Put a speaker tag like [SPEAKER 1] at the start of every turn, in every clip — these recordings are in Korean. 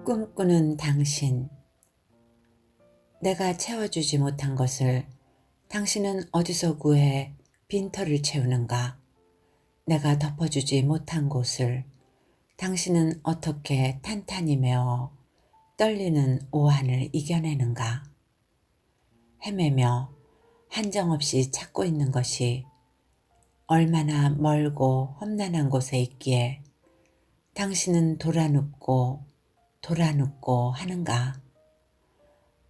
[SPEAKER 1] 꿈꾸는 당신. 내가 채워주지 못한 것을 당신은 어디서 구해 빈터를 채우는가? 내가 덮어주지 못한 곳을 당신은 어떻게 탄탄히 메워 떨리는 오한을 이겨내는가? 헤매며 한정없이 찾고 있는 것이 얼마나 멀고 험난한 곳에 있기에 당신은 돌아눕고 하는가?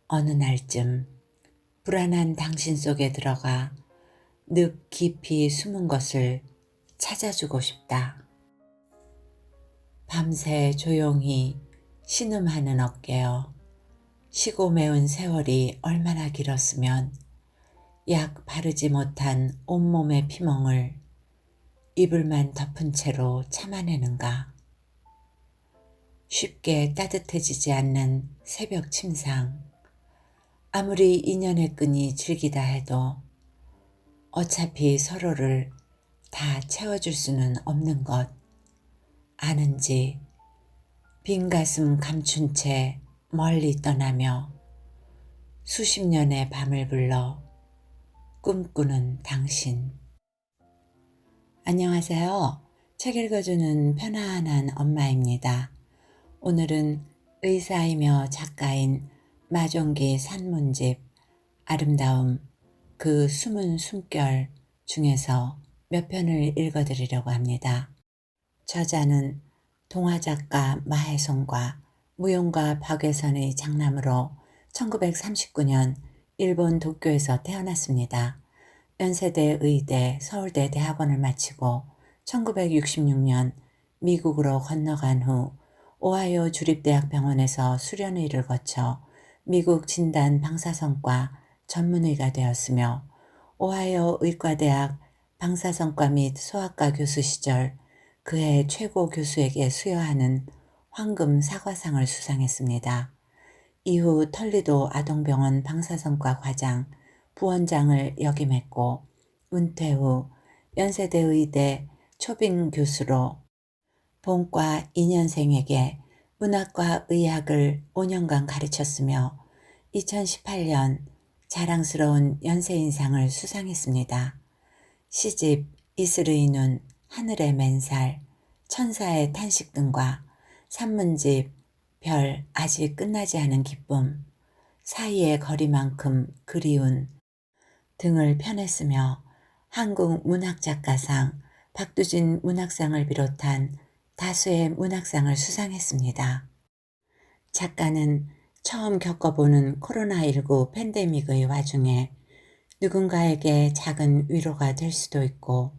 [SPEAKER 1] 어느 날쯤 불안한 당신 속에 들어가 늪 깊이 숨은 것을 찾아주고 싶다. 밤새 조용히 신음하는 어깨여, 쉬고 매운 세월이 얼마나 길었으면 약 바르지 못한 온몸의 피멍을 이불만 덮은 채로 참아내는가. 쉽게 따뜻해지지 않는 새벽 침상, 아무리 인연의 끈이 질기다 해도 어차피 서로를 다 채워줄 수는 없는 것 아는지 빈 가슴 감춘 채 멀리 떠나며 수십 년의 밤을 불러 꿈꾸는 당신. 안녕하세요. 책 읽어주는 편안한 엄마입니다. 오늘은 의사이며 작가인 마종기 산문집 아름다움 그 숨은 숨결 중에서 몇 편을 읽어드리려고 합니다. 저자는 동화작가 마혜송과 무용가 박외선의 장남으로 1939년 일본 도쿄에서 태어났습니다. 연세대 의대, 서울대 대학원을 마치고 1966년 미국으로 건너간 후 오하이오 주립대학병원에서 수련의를 거쳐 미국 진단 방사선과 전문의가 되었으며 오하이오 의과대학 방사선과 및 소아과 교수 시절 그해 최고 교수에게 수여하는 황금 사과상을 수상했습니다. 이후 털리도 아동병원 방사선과 과장, 부원장을 역임했고 은퇴 후 연세대 의대 초빙 교수로 본과 2년생에게 문학과 의학을 5년간 가르쳤으며 2018년 자랑스러운 연세인상을 수상했습니다. 시집 이슬의 눈, 하늘의 맨살, 천사의 탄식 등과 산문집 별 아직 끝나지 않은 기쁨, 사이의 거리만큼 그리운 등을 펴냈으며 한국문학작가상, 박두진 문학상을 비롯한 다수의 문학상을 수상했습니다. 작가는 처음 겪어보는 코로나19 팬데믹의 와중에 누군가에게 작은 위로가 될 수도 있고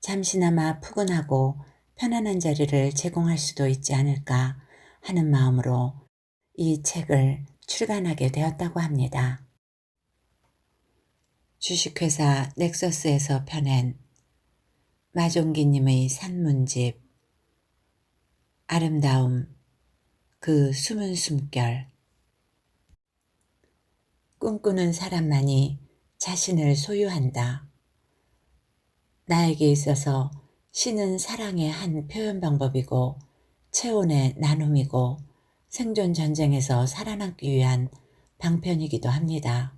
[SPEAKER 1] 잠시나마 푸근하고 편안한 자리를 제공할 수도 있지 않을까 하는 마음으로 이 책을 출간하게 되었다고 합니다. 주식회사 넥서스에서 펴낸 마종기님의 산문집 아름다움 그 숨은 숨결. 꿈꾸는 사람만이 자신을 소유한다. 나에게 있어서 시는 사랑의 한 표현 방법이고 체온의 나눔이고 생존 전쟁에서 살아남기 위한 방편이기도 합니다.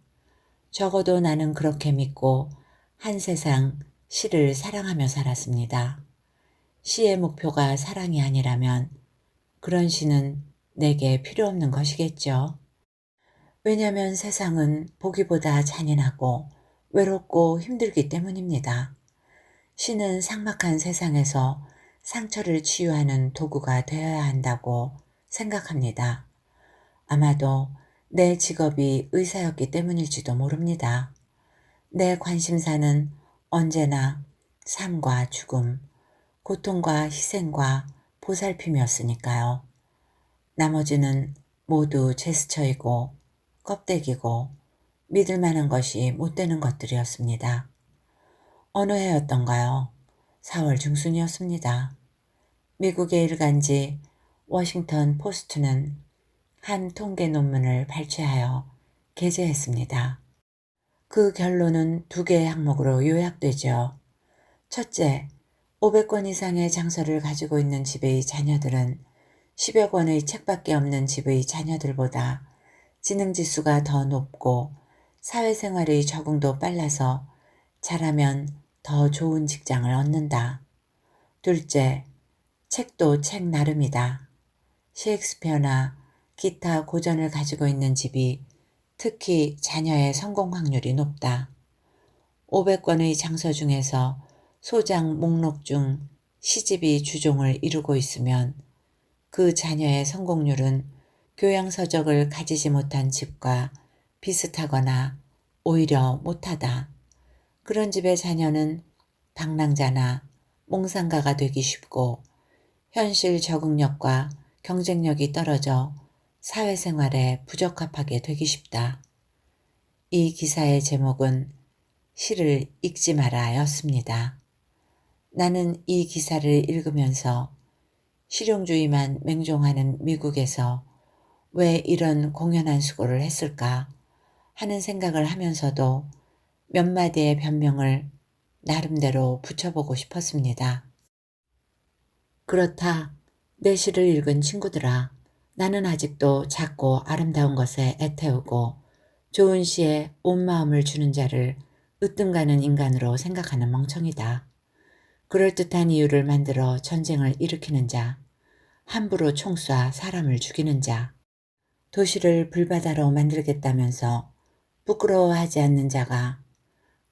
[SPEAKER 1] 적어도 나는 그렇게 믿고 한 세상 시를 사랑하며 살았습니다. 시의 목표가 사랑이 아니라면 그런 시는 내게 필요 없는 것이겠죠. 왜냐하면 세상은 보기보다 잔인하고 외롭고 힘들기 때문입니다. 시는 삭막한 세상에서 상처를 치유하는 도구가 되어야 한다고 생각합니다. 아마도 내 직업이 의사였기 때문일지도 모릅니다. 내 관심사는 언제나 삶과 죽음, 고통과 희생과 보살핌이었으니까요. 나머지는 모두 제스처이고 껍데기고 믿을 만한 것이 못 되는 것들이었습니다. 어느 해였던가요? 4월 중순이었습니다. 미국의 일간지 워싱턴 포스트는 한 통계 논문을 발췌하여 게재했습니다. 그 결론은 2개의 항목으로 요약되죠. 첫째, 500권 이상의 장서를 가지고 있는 집의 자녀들은 10여 권의 책밖에 없는 집의 자녀들보다 지능지수가 더 높고 사회생활의 적응도 빨라서 잘하면 더 좋은 직장을 얻는다. 둘째, 책도 책 나름이다. 셰익스피어나 기타 고전을 가지고 있는 집이 특히 자녀의 성공 확률이 높다. 500권의 장서 중에서 소장 목록 중 시집이 주종을 이루고 있으면 그 자녀의 성공률은 교양서적을 가지지 못한 집과 비슷하거나 오히려 못하다. 그런 집의 자녀는 방랑자나 몽상가가 되기 쉽고 현실 적응력과 경쟁력이 떨어져 사회생활에 부적합하게 되기 쉽다. 이 기사의 제목은 시를 읽지 마라 였습니다. 나는 이 기사를 읽으면서 실용주의만 맹종하는 미국에서 왜 이런 공연한 수고를 했을까 하는 생각을 하면서도 몇 마디의 변명을 나름대로 붙여보고 싶었습니다. 그렇다. 내 시를 읽은 친구들아, 나는 아직도 작고 아름다운 것에 애태우고 좋은 시에 온 마음을 주는 자를 으뜸가는 인간으로 생각하는 멍청이다. 그럴듯한 이유를 만들어 전쟁을 일으키는 자, 함부로 총 쏴 사람을 죽이는 자, 도시를 불바다로 만들겠다면서 부끄러워하지 않는 자가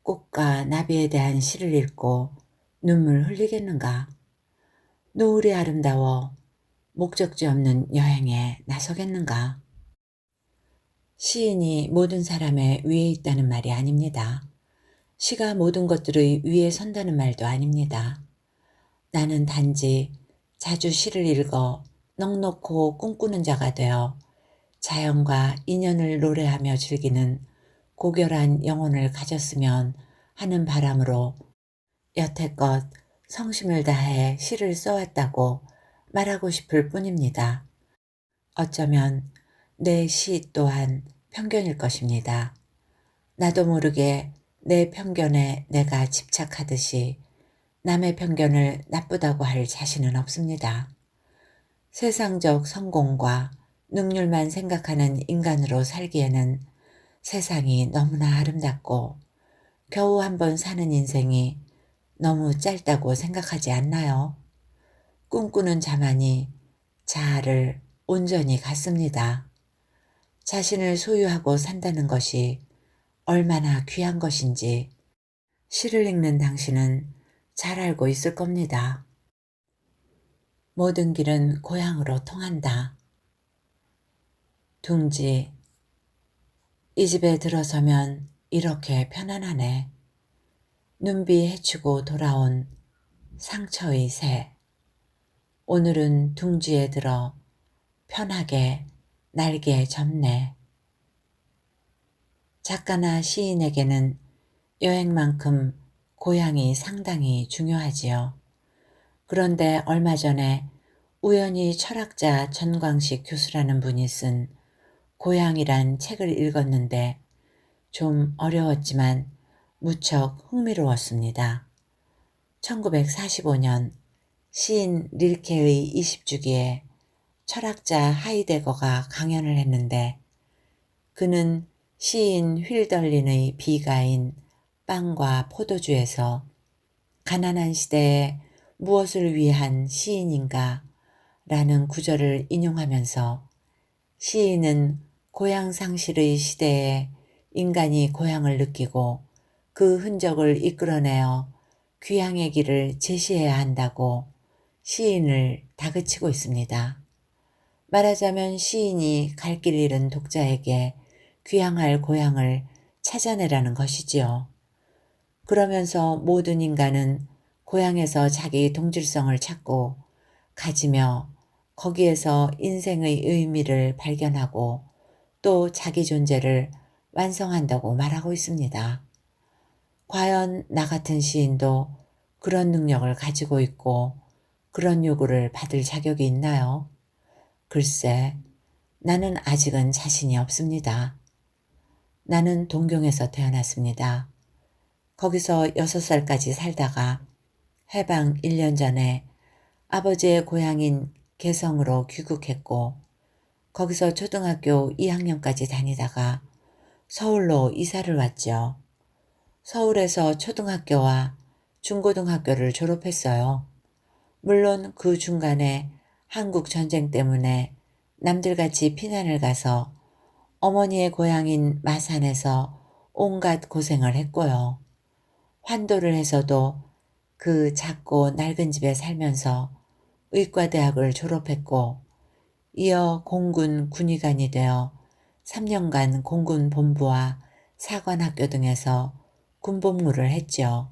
[SPEAKER 1] 꽃과 나비에 대한 시를 읽고 눈물 흘리겠는가? 노을이 아름다워 목적지 없는 여행에 나서겠는가? 시인이 모든 사람의 위에 있다는 말이 아닙니다. 시가 모든 것들의 위에 선다는 말도 아닙니다. 나는 단지 자주 시를 읽어 넋놓고 꿈꾸는 자가 되어 자연과 인연을 노래하며 즐기는 고결한 영혼을 가졌으면 하는 바람으로 여태껏 성심을 다해 시를 써왔다고 말하고 싶을 뿐입니다. 어쩌면 내 시 또한 편견일 것입니다. 나도 모르게 내 편견에 내가 집착하듯이 남의 편견을 나쁘다고 할 자신은 없습니다. 세상적 성공과 능률만 생각하는 인간으로 살기에는 세상이 너무나 아름답고 겨우 한 번 사는 인생이 너무 짧다고 생각하지 않나요? 꿈꾸는 자만이 자아를 온전히 갖습니다. 자신을 소유하고 산다는 것이 얼마나 귀한 것인지 시를 읽는 당신은 잘 알고 있을 겁니다. 모든 길은 고향으로 통한다. 둥지, 이 집에 들어서면 이렇게 편안하네. 눈비 헤치고 돌아온 상처의 새. 오늘은 둥지에 들어 편하게 날개 접네. 작가나 시인에게는 여행만큼 고향이 상당히 중요하지요. 그런데 얼마 전에 우연히 철학자 전광식 교수라는 분이 쓴 고향이란 책을 읽었는데 좀 어려웠지만 무척 흥미로웠습니다. 1945년 시인 릴케의 20주기에 철학자 하이데거가 강연을 했는데 그는 시인 휠덜린의 비가인 빵과 포도주에서 가난한 시대에 무엇을 위한 시인인가 라는 구절을 인용하면서 시인은 고향 상실의 시대에 인간이 고향을 느끼고 그 흔적을 이끌어내어 귀향의 길을 제시해야 한다고 시인을 다그치고 있습니다. 말하자면 시인이 갈 길 잃은 독자에게 귀향할 고향을 찾아내라는 것이지요. 그러면서 모든 인간은 고향에서 자기 동질성을 찾고 가지며 거기에서 인생의 의미를 발견하고 또 자기 존재를 완성한다고 말하고 있습니다. 과연 나 같은 시인도 그런 능력을 가지고 있고 그런 요구를 받을 자격이 있나요? 글쎄, 나는 아직은 자신이 없습니다. 나는 동경에서 태어났습니다. 거기서 6살까지 살다가 해방 1년 전에 아버지의 고향인 개성으로 귀국했고 거기서 초등학교 2학년까지 다니다가 서울로 이사를 왔죠. 서울에서 초등학교와 중고등학교를 졸업했어요. 물론 그 중간에 한국 전쟁 때문에 남들같이 피난을 가서 어머니의 고향인 마산에서 온갖 고생을 했고요. 환도를 해서도 그 작고 낡은 집에 살면서 의과대학을 졸업했고 이어 공군 군의관이 되어 3년간 공군 본부와 사관학교 등에서 군복무를 했죠.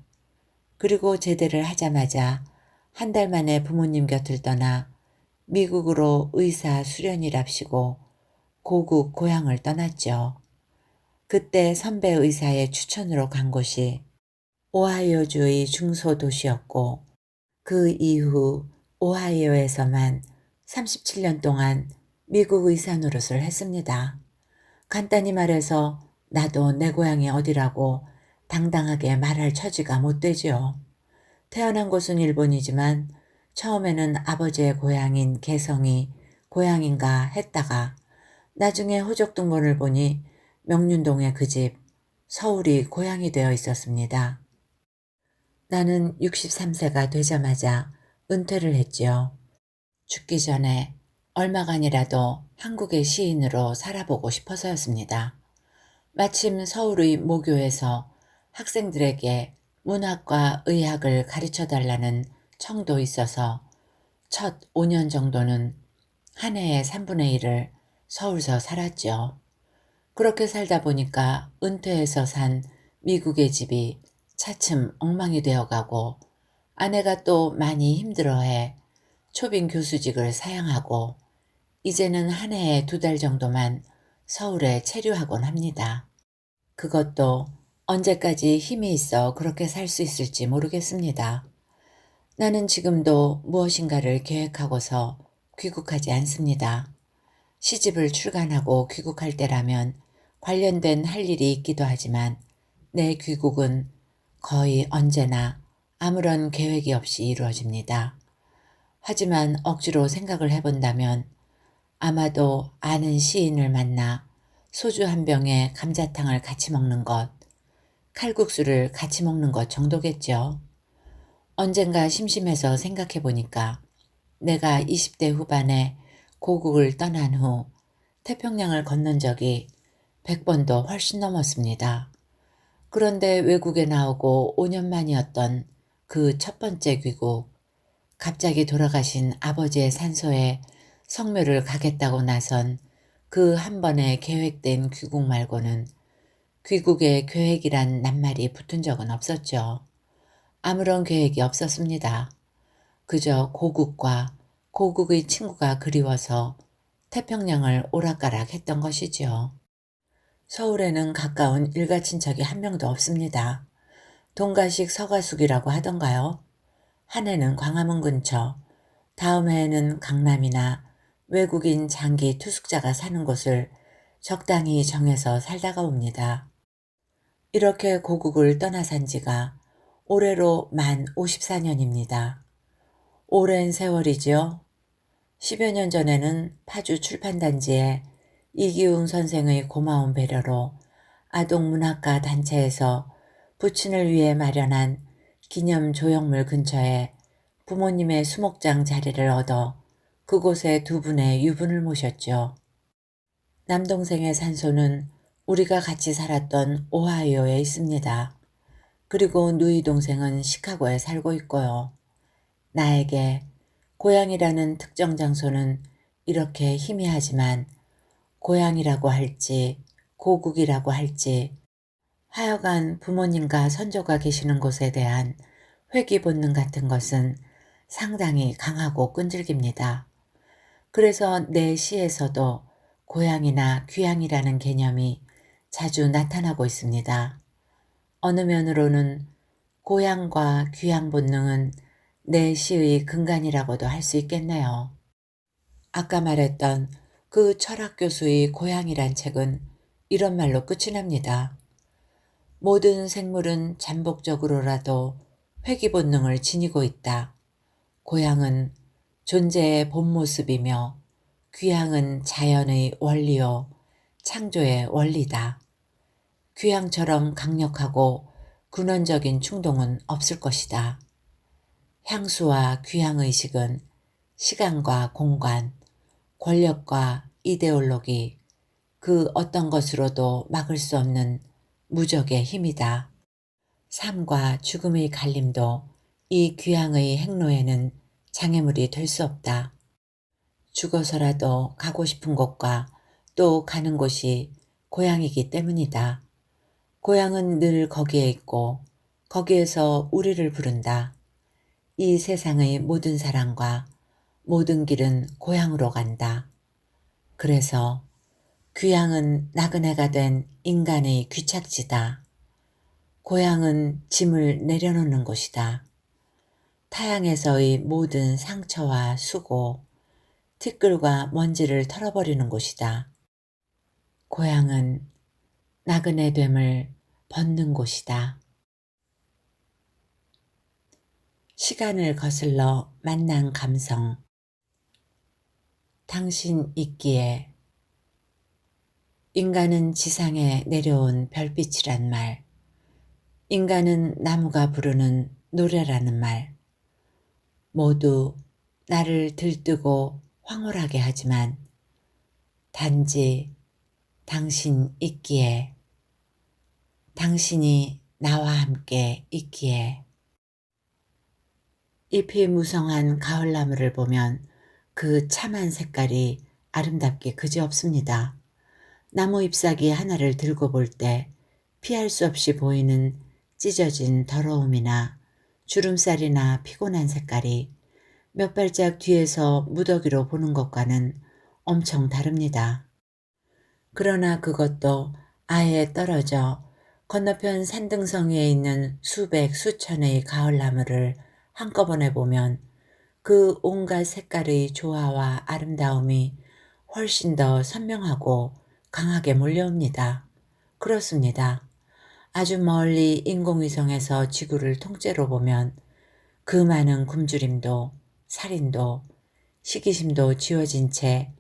[SPEAKER 1] 그리고 제대를 하자마자 한 달 만에 부모님 곁을 떠나 미국으로 의사 수련이랍시고 고국 고향을 떠났죠. 그때 선배 의사의 추천으로 간 곳이 오하이오주의 중소도시였고 그 이후 오하이오에서만 37년 동안 미국 의사 노릇을 했습니다. 간단히 말해서 나도 내 고향이 어디라고 당당하게 말할 처지가 못 되지요. 태어난 곳은 일본이지만 처음에는 아버지의 고향인 개성이 고향인가 했다가 나중에 호적등본을 보니 명륜동의 그 집 서울이 고향이 되어 있었습니다. 나는 63세가 되자마자 은퇴를 했지요. 죽기 전에 얼마간이라도 한국의 시인으로 살아보고 싶어서였습니다. 마침 서울의 모교에서 학생들에게 문학과 의학을 가르쳐달라는 청도 있어서 첫 5년 정도는 한 해의 3분의 1을 서울서 살았죠. 그렇게 살다 보니까 은퇴해서 산 미국의 집이 차츰 엉망이 되어가고 아내가 또 많이 힘들어해 초빙 교수직을 사양하고 이제는 한 해에 2달 정도만 서울에 체류하곤 합니다. 그것도 언제까지 힘이 있어 그렇게 살 수 있을지 모르겠습니다. 나는 지금도 무엇인가를 계획하고서 귀국하지 않습니다. 시집을 출간하고 귀국할 때라면 관련된 할 일이 있기도 하지만 내 귀국은 거의 언제나 아무런 계획이 없이 이루어집니다. 하지만 억지로 생각을 해본다면 아마도 아는 시인을 만나 소주 한 병에 감자탕을 같이 먹는 것, 칼국수를 같이 먹는 것 정도겠죠. 언젠가 심심해서 생각해 보니까 내가 20대 후반에 고국을 떠난 후 태평양을 건넌 적이 100번도 훨씬 넘었습니다. 그런데 외국에 나오고 5년 만이었던 그 첫 번째 귀국, 갑자기 돌아가신 아버지의 산소에 성묘를 가겠다고 나선 그 한 번에 계획된 귀국 말고는 귀국에 계획이란 낱말이 붙은 적은 없었죠. 아무런 계획이 없었습니다. 그저 고국과 고국의 친구가 그리워서 태평양을 오락가락 했던 것이지요. 서울에는 가까운 일가 친척이 한 명도 없습니다. 동가식 서가숙이라고 하던가요? 한 해는 광화문 근처, 다음 해에는 강남이나 외국인 장기 투숙자가 사는 곳을 적당히 정해서 살다가 옵니다. 이렇게 고국을 떠나 산 지가 올해로 만 54년입니다. 오랜 세월이지요. 10여 년 전에는 파주 출판단지에 이기웅 선생의 고마운 배려로 아동문학가 단체에서 부친을 위해 마련한 기념 조형물 근처에 부모님의 수목장 자리를 얻어 그곳에 2분의 유분을 모셨죠. 남동생의 산소는 우리가 같이 살았던 오하이오에 있습니다. 그리고 누이 동생은 시카고에 살고 있고요. 나에게 고향이라는 특정 장소는 이렇게 희미하지만 고향이라고 할지 고국이라고 할지 하여간 부모님과 선조가 계시는 곳에 대한 회귀 본능 같은 것은 상당히 강하고 끈질깁니다. 그래서 내 시에서도 고향이나 귀향이라는 개념이 자주 나타나고 있습니다. 어느 면으로는 고향과 귀향 본능은 내 시의 근간이라고도 할 수 있겠네요. 아까 말했던 그 철학 교수의 고향이란 책은 이런 말로 끝이 납니다. 모든 생물은 잠복적으로라도 회귀 본능을 지니고 있다. 고향은 존재의 본 모습이며 귀향은 자연의 원리요 창조의 원리다. 귀향처럼 강력하고 근원적인 충동은 없을 것이다. 향수와 귀향의식은 시간과 공간, 권력과 이데올로기, 그 어떤 것으로도 막을 수 없는 무적의 힘이다. 삶과 죽음의 갈림도 이 귀향의 행로에는 장애물이 될 수 없다. 죽어서라도 가고 싶은 곳과 또 가는 곳이 고향이기 때문이다. 고향은 늘 거기에 있고 거기에서 우리를 부른다. 이 세상의 모든 사랑과 모든 길은 고향으로 간다. 그래서 귀향은 나그네가 된 인간의 귀착지다. 고향은 짐을 내려놓는 곳이다. 타향에서의 모든 상처와 수고, 티끌과 먼지를 털어버리는 곳이다. 고향은 나그네됨을 벗는 곳이다. 시간을 거슬러 만난 감성. 당신 있기에. 인간은 지상에 내려온 별빛이란 말. 인간은 나무가 부르는 노래라는 말. 모두 나를 들뜨고 황홀하게 하지만 단지 당신 있기에, 당신이 나와 함께 있기에. 잎이 무성한 가을나무를 보면 그 참한 색깔이 아름답기 그지없습니다. 나무 잎사귀 하나를 들고 볼 때 피할 수 없이 보이는 찢어진 더러움이나 주름살이나 피곤한 색깔이 몇 발짝 뒤에서 무더기로 보는 것과는 엄청 다릅니다. 그러나 그것도 아예 떨어져 건너편 산등성 위에 있는 수백 수천의 가을나무를 한꺼번에 보면 그 온갖 색깔의 조화와 아름다움이 훨씬 더 선명하고 강하게 몰려옵니다. 그렇습니다. 아주 멀리 인공위성에서 지구를 통째로 보면 그 많은 굶주림도 살인도 시기심도 지워진 채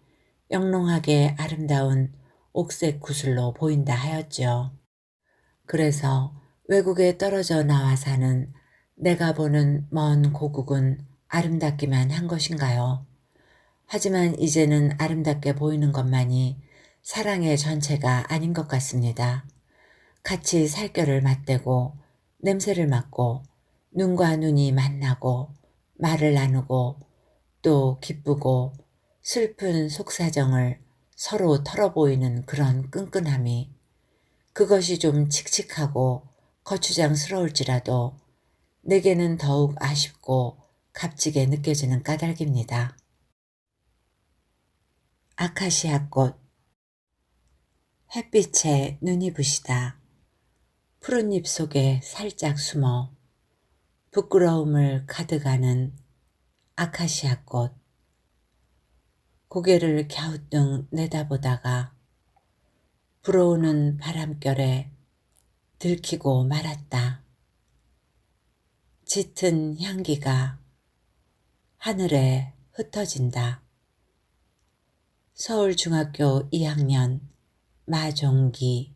[SPEAKER 1] 영롱하게 아름다운 옥색 구슬로 보인다 하였죠. 그래서 외국에 떨어져 나와 사는 내가 보는 먼 고국은 아름답기만 한 것인가요? 하지만 이제는 아름답게 보이는 것만이 사랑의 전체가 아닌 것 같습니다. 같이 살결을 맞대고 냄새를 맡고 눈과 눈이 만나고 말을 나누고 또 기쁘고 슬픈 속사정을 서로 털어보이는 그런 끈끈함이, 그것이 좀 칙칙하고 거추장스러울지라도 내게는 더욱 아쉽고 값지게 느껴지는 까닭입니다. 아카시아 꽃. 햇빛에 눈이 부시다. 푸른 잎 속에 살짝 숨어 부끄러움을 가득하는 아카시아 꽃. 고개를 갸우뚱 내다보다가 불어오는 바람결에 들키고 말았다. 짙은 향기가 하늘에 흩어진다. 서울중학교 2학년 마종기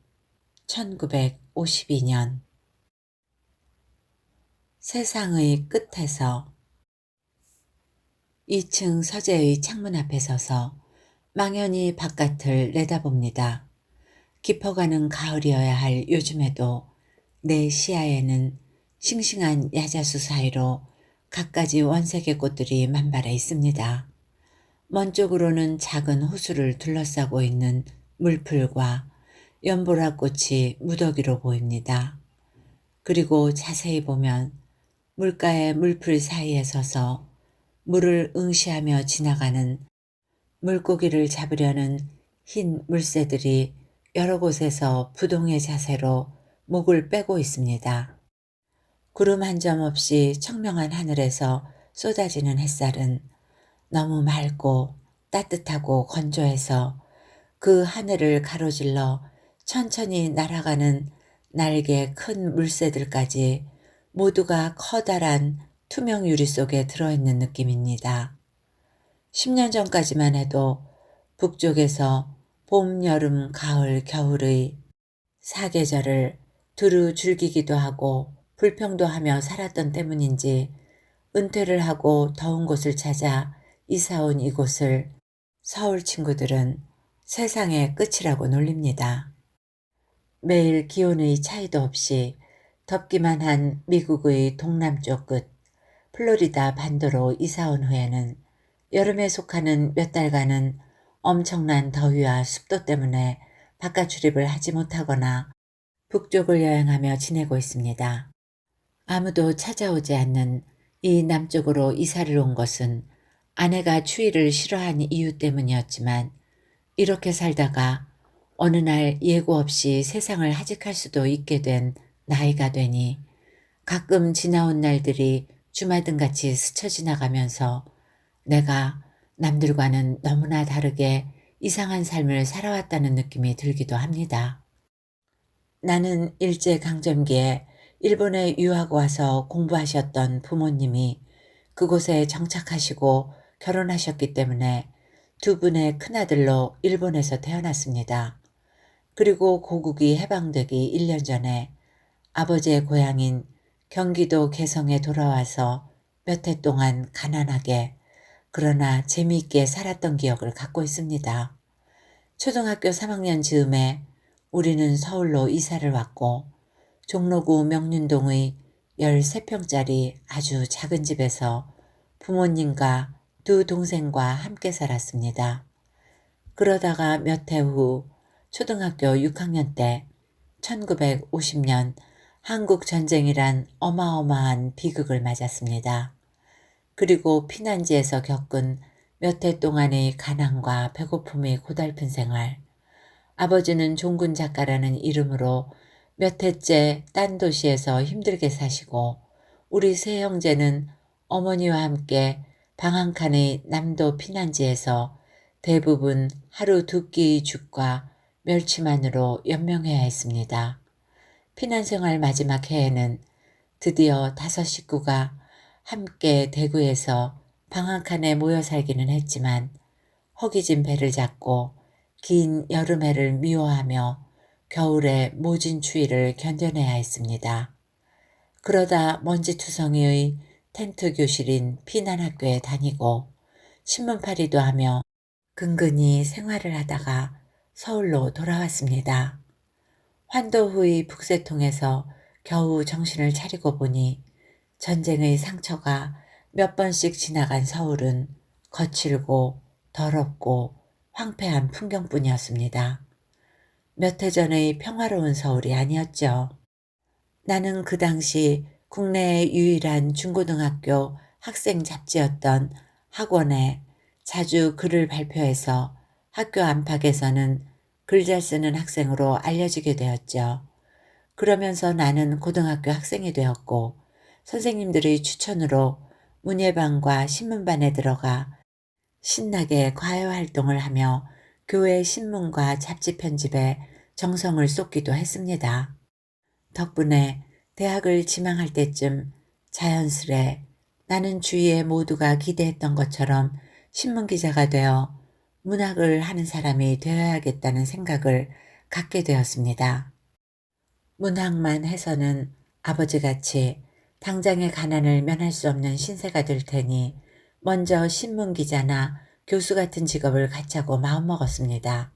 [SPEAKER 1] 1952년. 세상의 끝에서. 2층 서재의 창문 앞에 서서 망연히 바깥을 내다봅니다. 깊어가는 가을이어야 할 요즘에도 내 시야에는 싱싱한 야자수 사이로 갖가지 원색의 꽃들이 만발해 있습니다. 먼 쪽으로는 작은 호수를 둘러싸고 있는 물풀과 연보라꽃이 무더기로 보입니다. 그리고 자세히 보면 물가의 물풀 사이에 서서 물을 응시하며 지나가는 물고기를 잡으려는 흰 물새들이 여러 곳에서 부동의 자세로 목을 빼고 있습니다. 구름 한 점 없이 청명한 하늘에서 쏟아지는 햇살은 너무 맑고 따뜻하고 건조해서 그 하늘을 가로질러 천천히 날아가는 날개 큰 물새들까지 모두가 커다란 투명 유리 속에 들어있는 느낌입니다. 10년 전까지만 해도 북쪽에서 봄, 여름, 가을, 겨울의 사계절을 두루 즐기기도 하고 불평도 하며 살았던 때문인지 은퇴를 하고 더운 곳을 찾아 이사 온 이곳을 서울 친구들은 세상의 끝이라고 놀립니다. 매일 기온의 차이도 없이 덥기만 한 미국의 동남쪽 끝 플로리다 반도로 이사 온 후에는 여름에 속하는 몇 달간은 엄청난 더위와 습도 때문에 바깥 출입을 하지 못하거나 북쪽을 여행하며 지내고 있습니다. 아무도 찾아오지 않는 이 남쪽으로 이사를 온 것은 아내가 추위를 싫어한 이유 때문이었지만 이렇게 살다가 어느 날 예고 없이 세상을 하직할 수도 있게 된 나이가 되니 가끔 지나온 날들이 주마등같이 스쳐 지나가면서 내가 남들과는 너무나 다르게 이상한 삶을 살아왔다는 느낌이 들기도 합니다. 나는 일제강점기에 일본에 유학 와서 공부하셨던 부모님이 그곳에 정착하시고 결혼하셨기 때문에 두 분의 큰아들로 일본에서 태어났습니다. 그리고 고국이 해방되기 1년 전에 아버지의 고향인 경기도 개성에 돌아와서 몇 해 동안 가난하게 그러나 재미있게 살았던 기억을 갖고 있습니다. 초등학교 3학년 즈음에 우리는 서울로 이사를 왔고 종로구 명륜동의 13평짜리 아주 작은 집에서 부모님과 두 동생과 함께 살았습니다. 그러다가 몇 해 후 초등학교 6학년 때 1950년 한국 전쟁이란 어마어마한 비극을 맞았습니다. 그리고 피난지에서 겪은 몇 해 동안의 가난과 배고픔의 고달픈 생활. 아버지는 종군 작가라는 이름으로 몇 해째 딴 도시에서 힘들게 사시고 우리 세 형제는 어머니와 함께 방 한 칸의 남도 피난지에서 대부분 하루 두 끼의 죽과 멸치만으로 연명해야 했습니다. 피난생활 마지막 해에는 드디어 5 식구가 함께 대구에서 방 한 칸에 모여 살기는 했지만 허기진 배를 잡고 긴 여름해를 미워하며 겨울의 모진 추위를 견뎌내야 했습니다. 그러다 먼지투성이의 텐트 교실인 피난학교에 다니고 신문팔이도 하며 근근히 생활을 하다가 서울로 돌아왔습니다. 환도 후의 북새통에서 겨우 정신을 차리고 보니 전쟁의 상처가 몇 번씩 지나간 서울은 거칠고 더럽고 황폐한 풍경뿐이었습니다. 몇 해 전의 평화로운 서울이 아니었죠. 나는 그 당시 국내의 유일한 중고등학교 학생 잡지였던 학원에 자주 글을 발표해서 학교 안팎에서는 글 잘 쓰는 학생으로 알려지게 되었죠. 그러면서 나는 고등학교 학생이 되었고 선생님들의 추천으로 문예반과 신문반에 들어가 신나게 과외활동을 하며 교회 신문과 잡지 편집에 정성을 쏟기도 했습니다. 덕분에 대학을 지망할 때쯤 자연스레 나는 주위의 모두가 기대했던 것처럼 신문기자가 되어 문학을 하는 사람이 되어야겠다는 생각을 갖게 되었습니다. 문학만 해서는 아버지같이 당장의 가난을 면할 수 없는 신세가 될 테니 먼저 신문기자나 교수 같은 직업을 갖자고 마음먹었습니다.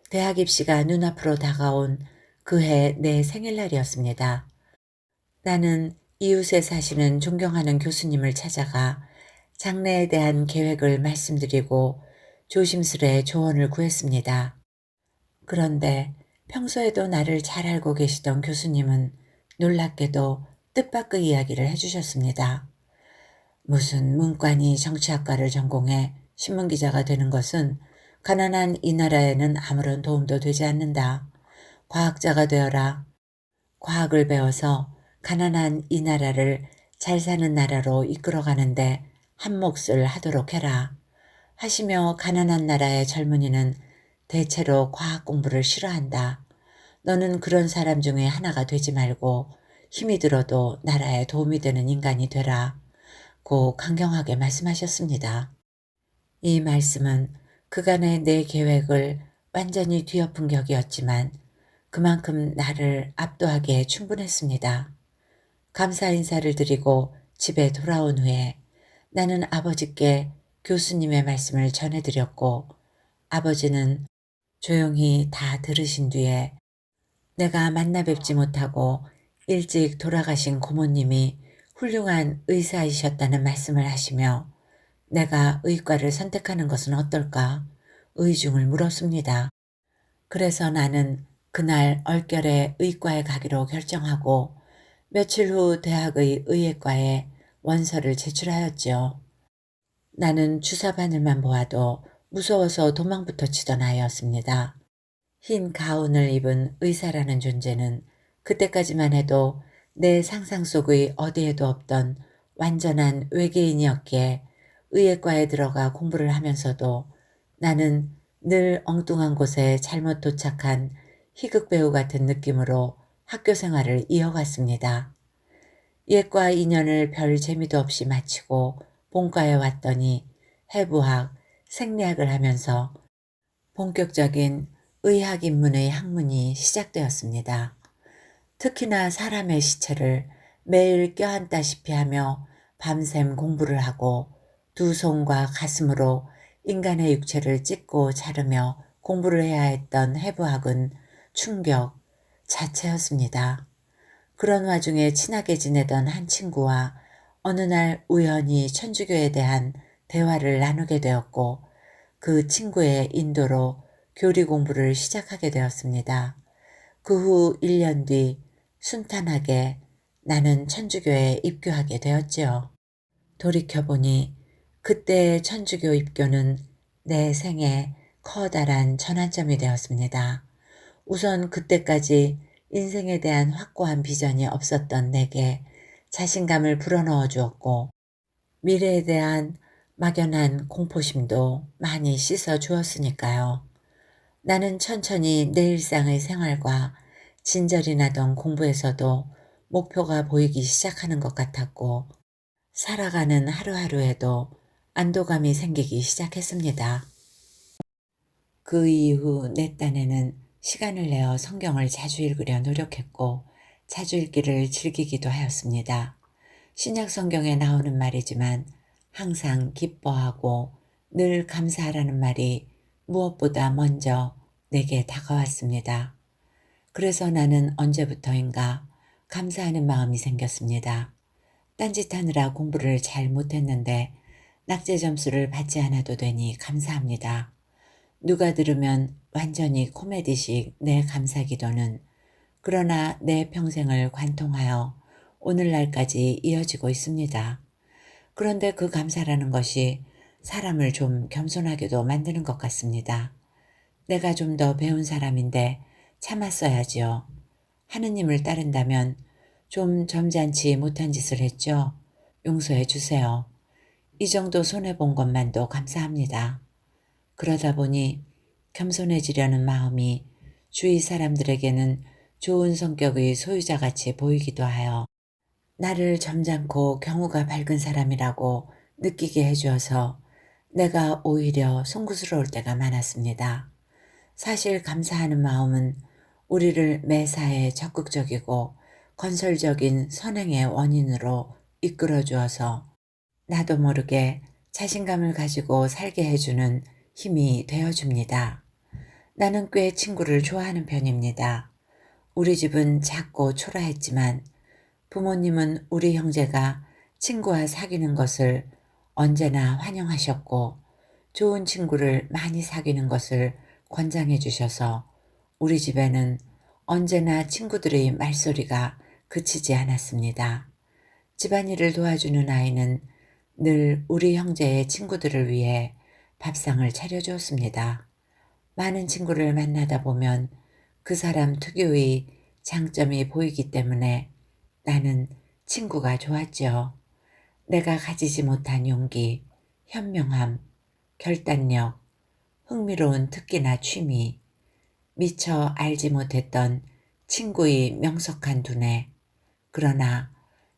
[SPEAKER 1] 대학 입시가 눈앞으로 다가온 그 해 내 생일날이었습니다. 나는 이웃에 사시는 존경하는 교수님을 찾아가 장래에 대한 계획을 말씀드리고 조심스레 조언을 구했습니다. 그런데 평소에도 나를 잘 알고 계시던 교수님은 놀랍게도 뜻밖의 이야기를 해주셨습니다. 무슨 문과니 정치학과를 전공해 신문기자가 되는 것은 가난한 이 나라에는 아무런 도움도 되지 않는다. 과학자가 되어라. 과학을 배워서 가난한 이 나라를 잘 사는 나라로 이끌어가는데 한 몫을 하도록 해라. 하시며 가난한 나라의 젊은이는 대체로 과학 공부를 싫어한다. 너는 그런 사람 중에 하나가 되지 말고 힘이 들어도 나라에 도움이 되는 인간이 되라. 고 강경하게 말씀하셨습니다. 이 말씀은 그간의 내 계획을 완전히 뒤엎은 격이었지만 그만큼 나를 압도하기에 충분했습니다. 감사 인사를 드리고 집에 돌아온 후에 나는 아버지께 교수님의 말씀을 전해드렸고 아버지는 조용히 다 들으신 뒤에 내가 만나 뵙지 못하고 일찍 돌아가신 고모님이 훌륭한 의사이셨다는 말씀을 하시며 내가 의과를 선택하는 것은 어떨까 의중을 물었습니다. 그래서 나는 그날 얼결에 의과에 가기로 결정하고 며칠 후 대학의 의예과에 원서를 제출하였지요. 나는 주사 바늘만 보아도 무서워서 도망부터 치던 아이였습니다. 흰 가운을 입은 의사라는 존재는 그때까지만 해도 내 상상 속의 어디에도 없던 완전한 외계인이었기에 의예과에 들어가 공부를 하면서도 나는 늘 엉뚱한 곳에 잘못 도착한 희극 배우 같은 느낌으로 학교 생활을 이어갔습니다. 예과 2년을 별 재미도 없이 마치고 본과에 왔더니 해부학, 생리학을 하면서 본격적인 의학 입문의 학문이 시작되었습니다. 특히나 사람의 시체를 매일 껴안다시피 하며 밤샘 공부를 하고 두 손과 가슴으로 인간의 육체를 찢고 자르며 공부를 해야 했던 해부학은 충격 자체였습니다. 그런 와중에 친하게 지내던 한 친구와 어느 날 우연히 천주교에 대한 대화를 나누게 되었고 그 친구의 인도로 교리 공부를 시작하게 되었습니다. 그 후 1년 뒤 순탄하게 나는 천주교에 입교하게 되었지요. 돌이켜보니 그때의 천주교 입교는 내 생에 커다란 전환점이 되었습니다. 우선 그때까지 인생에 대한 확고한 비전이 없었던 내게 자신감을 불어넣어 주었고 미래에 대한 막연한 공포심도 많이 씻어 주었으니까요. 나는 천천히 내 일상의 생활과 진절이 나던 공부에서도 목표가 보이기 시작하는 것 같았고 살아가는 하루하루에도 안도감이 생기기 시작했습니다. 그 이후 내 딴에는 시간을 내어 성경을 자주 읽으려 노력했고 자주 읽기를 즐기기도 하였습니다. 신약 성경에 나오는 말이지만 항상 기뻐하고 늘 감사하라는 말이 무엇보다 먼저 내게 다가왔습니다. 그래서 나는 언제부터인가 감사하는 마음이 생겼습니다. 딴짓하느라 공부를 잘 못했는데 낙제 점수를 받지 않아도 되니 감사합니다. 누가 들으면 완전히 코미디식 내 감사기도는 그러나 내 평생을 관통하여 오늘날까지 이어지고 있습니다. 그런데 그 감사라는 것이 사람을 좀 겸손하게도 만드는 것 같습니다. 내가 좀 더 배운 사람인데 참았어야지요. 하느님을 따른다면 좀 점잖지 못한 짓을 했죠. 용서해 주세요. 이 정도 손해본 것만도 감사합니다. 그러다 보니 겸손해지려는 마음이 주위 사람들에게는 좋은 성격의 소유자같이 보이기도 하여 나를 점잖고 경우가 밝은 사람이라고 느끼게 해주어서 내가 오히려 송구스러울 때가 많았습니다. 사실 감사하는 마음은 우리를 매사에 적극적이고 건설적인 선행의 원인으로 이끌어 주어서 나도 모르게 자신감을 가지고 살게 해주는 힘이 되어줍니다. 나는 꽤 친구를 좋아하는 편입니다. 우리 집은 작고 초라했지만 부모님은 우리 형제가 친구와 사귀는 것을 언제나 환영하셨고 좋은 친구를 많이 사귀는 것을 권장해 주셔서 우리 집에는 언제나 친구들의 말소리가 그치지 않았습니다. 집안일을 도와주는 아이는 늘 우리 형제의 친구들을 위해 밥상을 차려주었습니다. 많은 친구를 만나다 보면 그 사람 특유의 장점이 보이기 때문에 나는 친구가 좋았죠. 내가 가지지 못한 용기, 현명함, 결단력, 흥미로운 특기나 취미, 미처 알지 못했던 친구의 명석한 두뇌. 그러나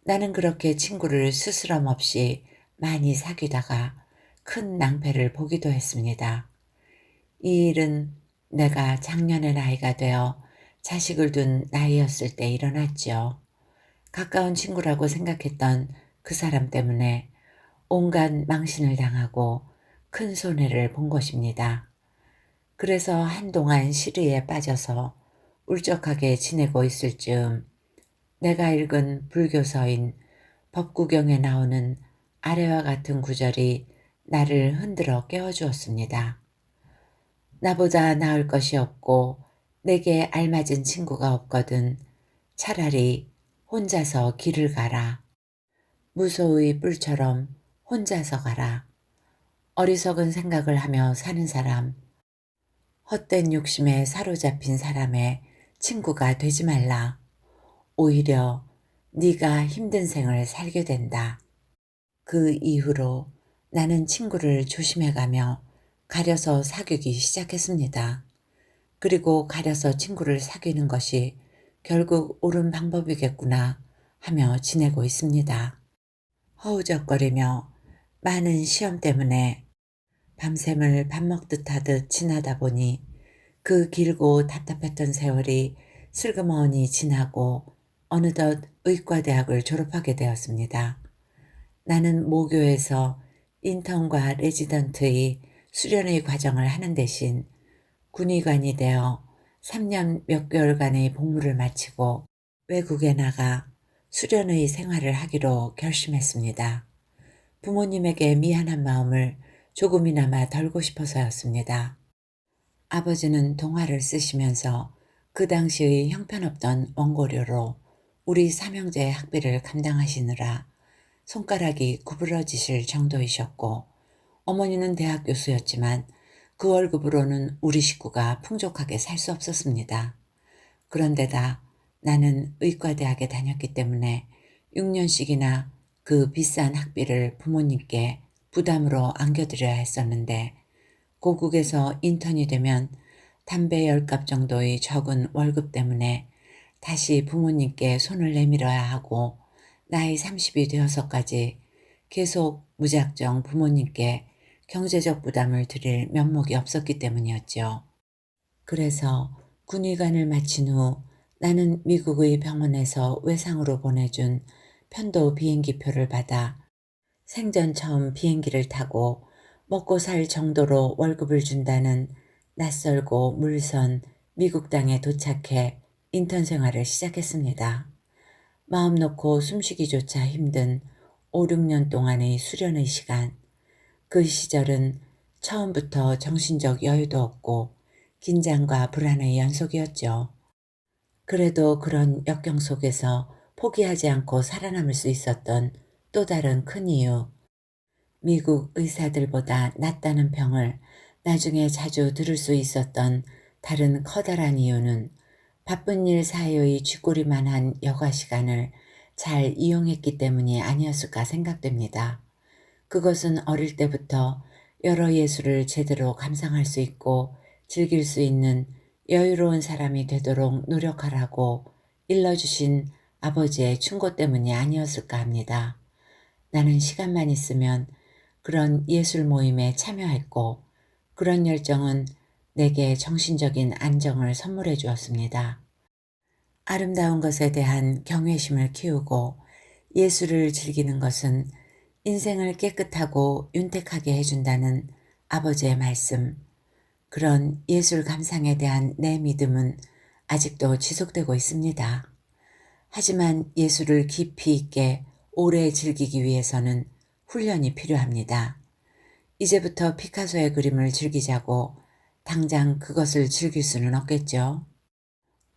[SPEAKER 1] 나는 그렇게 친구를 스스럼 없이 많이 사귀다가 큰 낭패를 보기도 했습니다. 이 일은 내가 작년에 나이가 되어 자식을 둔 나이였을 때 일어났지요. 가까운 친구라고 생각했던 그 사람 때문에 온갖 망신을 당하고 큰 손해를 본 것입니다. 그래서 한동안 시리에 빠져서 울적하게 지내고 있을 즈음 내가 읽은 불교서인 법구경에 나오는 아래와 같은 구절이 나를 흔들어 깨워주었습니다. 나보다 나을 것이 없고 내게 알맞은 친구가 없거든 차라리 혼자서 길을 가라. 무소의 뿔처럼 혼자서 가라. 어리석은 생각을 하며 사는 사람, 헛된 욕심에 사로잡힌 사람의 친구가 되지 말라. 오히려 네가 힘든 생을 살게 된다. 그 이후로 나는 친구를 조심해가며 가려서 사귀기 시작했습니다. 그리고 가려서 친구를 사귀는 것이 결국 옳은 방법이겠구나 하며 지내고 있습니다. 허우적거리며 많은 시험 때문에 밤샘을 밥 먹듯 하듯 지나다 보니 그 길고 답답했던 세월이 슬그머니 지나고 어느덧 의과대학을 졸업하게 되었습니다. 나는 모교에서 인턴과 레지던트의 수련의 과정을 하는 대신 군의관이 되어 3년 몇 개월간의 복무를 마치고 외국에 나가 수련의 생활을 하기로 결심했습니다. 부모님에게 미안한 마음을 조금이나마 덜고 싶어서였습니다. 아버지는 동화를 쓰시면서 그 당시의 형편없던 원고료로 우리 삼형제의 학비를 감당하시느라 손가락이 구부러지실 정도이셨고, 어머니는 대학 교수였지만 그 월급으로는 우리 식구가 풍족하게 살 수 없었습니다. 그런데다 나는 의과대학에 다녔기 때문에 6년씩이나 그 비싼 학비를 부모님께 부담으로 안겨드려야 했었는데, 고국에서 인턴이 되면 담배 10갑 정도의 적은 월급 때문에 다시 부모님께 손을 내밀어야 하고 나이 30이 되어서까지 계속 무작정 부모님께 경제적 부담을 드릴 면목이 없었기 때문이었죠. 그래서 군의관을 마친 후 나는 미국의 병원에서 외상으로 보내준 편도 비행기표를 받아 생전 처음 비행기를 타고 먹고 살 정도로 월급을 준다는 낯설고 물선 미국 땅에 도착해 인턴 생활을 시작했습니다. 마음 놓고 숨쉬기조차 힘든 5, 6년 동안의 수련의 시간, 그 시절은 처음부터 정신적 여유도 없고 긴장과 불안의 연속이었죠. 그래도 그런 역경 속에서 포기하지 않고 살아남을 수 있었던 또 다른 큰 이유, 미국 의사들보다 낫다는 평을 나중에 자주 들을 수 있었던 다른 커다란 이유는 바쁜 일 사이의 쥐꼬리만한 여가 시간을 잘 이용했기 때문이 아니었을까 생각됩니다. 그것은 어릴 때부터 여러 예술을 제대로 감상할 수 있고 즐길 수 있는 여유로운 사람이 되도록 노력하라고 일러주신 아버지의 충고 때문이 아니었을까 합니다. 나는 시간만 있으면 그런 예술 모임에 참여했고 그런 열정은 내게 정신적인 안정을 선물해 주었습니다. 아름다운 것에 대한 경외심을 키우고 예술을 즐기는 것은 인생을 깨끗하고 윤택하게 해준다는 아버지의 말씀, 그런 예술 감상에 대한 내 믿음은 아직도 지속되고 있습니다. 하지만 예술을 깊이 있게 오래 즐기기 위해서는 훈련이 필요합니다. 이제부터 피카소의 그림을 즐기자고 당장 그것을 즐길 수는 없겠죠.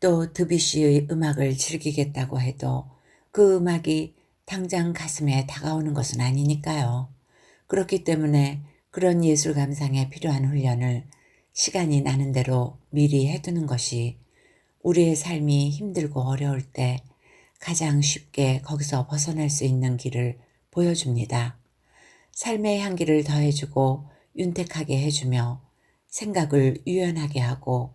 [SPEAKER 1] 또 드뷔시의 음악을 즐기겠다고 해도 그 음악이 당장 가슴에 다가오는 것은 아니니까요. 그렇기 때문에 그런 예술 감상에 필요한 훈련을 시간이 나는 대로 미리 해두는 것이 우리의 삶이 힘들고 어려울 때 가장 쉽게 거기서 벗어날 수 있는 길을 보여줍니다. 삶의 향기를 더해주고 윤택하게 해주며 생각을 유연하게 하고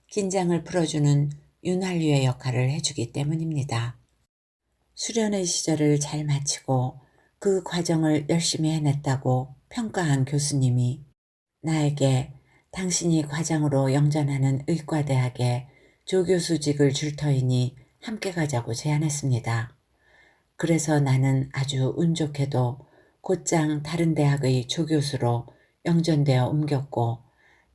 [SPEAKER 1] 긴장을 풀어주는 윤활유의 역할을 해주기 때문입니다. 수련의 시절을 잘 마치고 그 과정을 열심히 해냈다고 평가한 교수님이 나에게 당신이 과장으로 영전하는 의과대학에 조교수직을 줄 터이니 함께 가자고 제안했습니다. 그래서 나는 아주 운 좋게도 곧장 다른 대학의 조교수로 영전되어 옮겼고,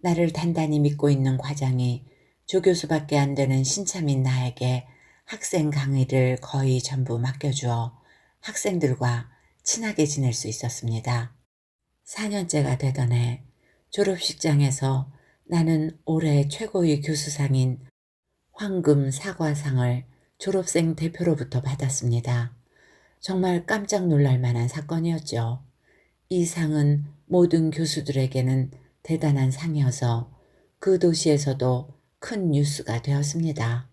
[SPEAKER 1] 나를 단단히 믿고 있는 과장이 조교수밖에 안 되는 신참인 나에게 학생 강의를 거의 전부 맡겨주어 학생들과 친하게 지낼 수 있었습니다. 4년째가 되던 해 졸업식장에서 나는 올해 최고의 교수상인 황금 사과상을 졸업생 대표로부터 받았습니다. 정말 깜짝 놀랄 만한 사건이었죠. 이 상은 모든 교수들에게는 대단한 상이어서 그 도시에서도 큰 뉴스가 되었습니다.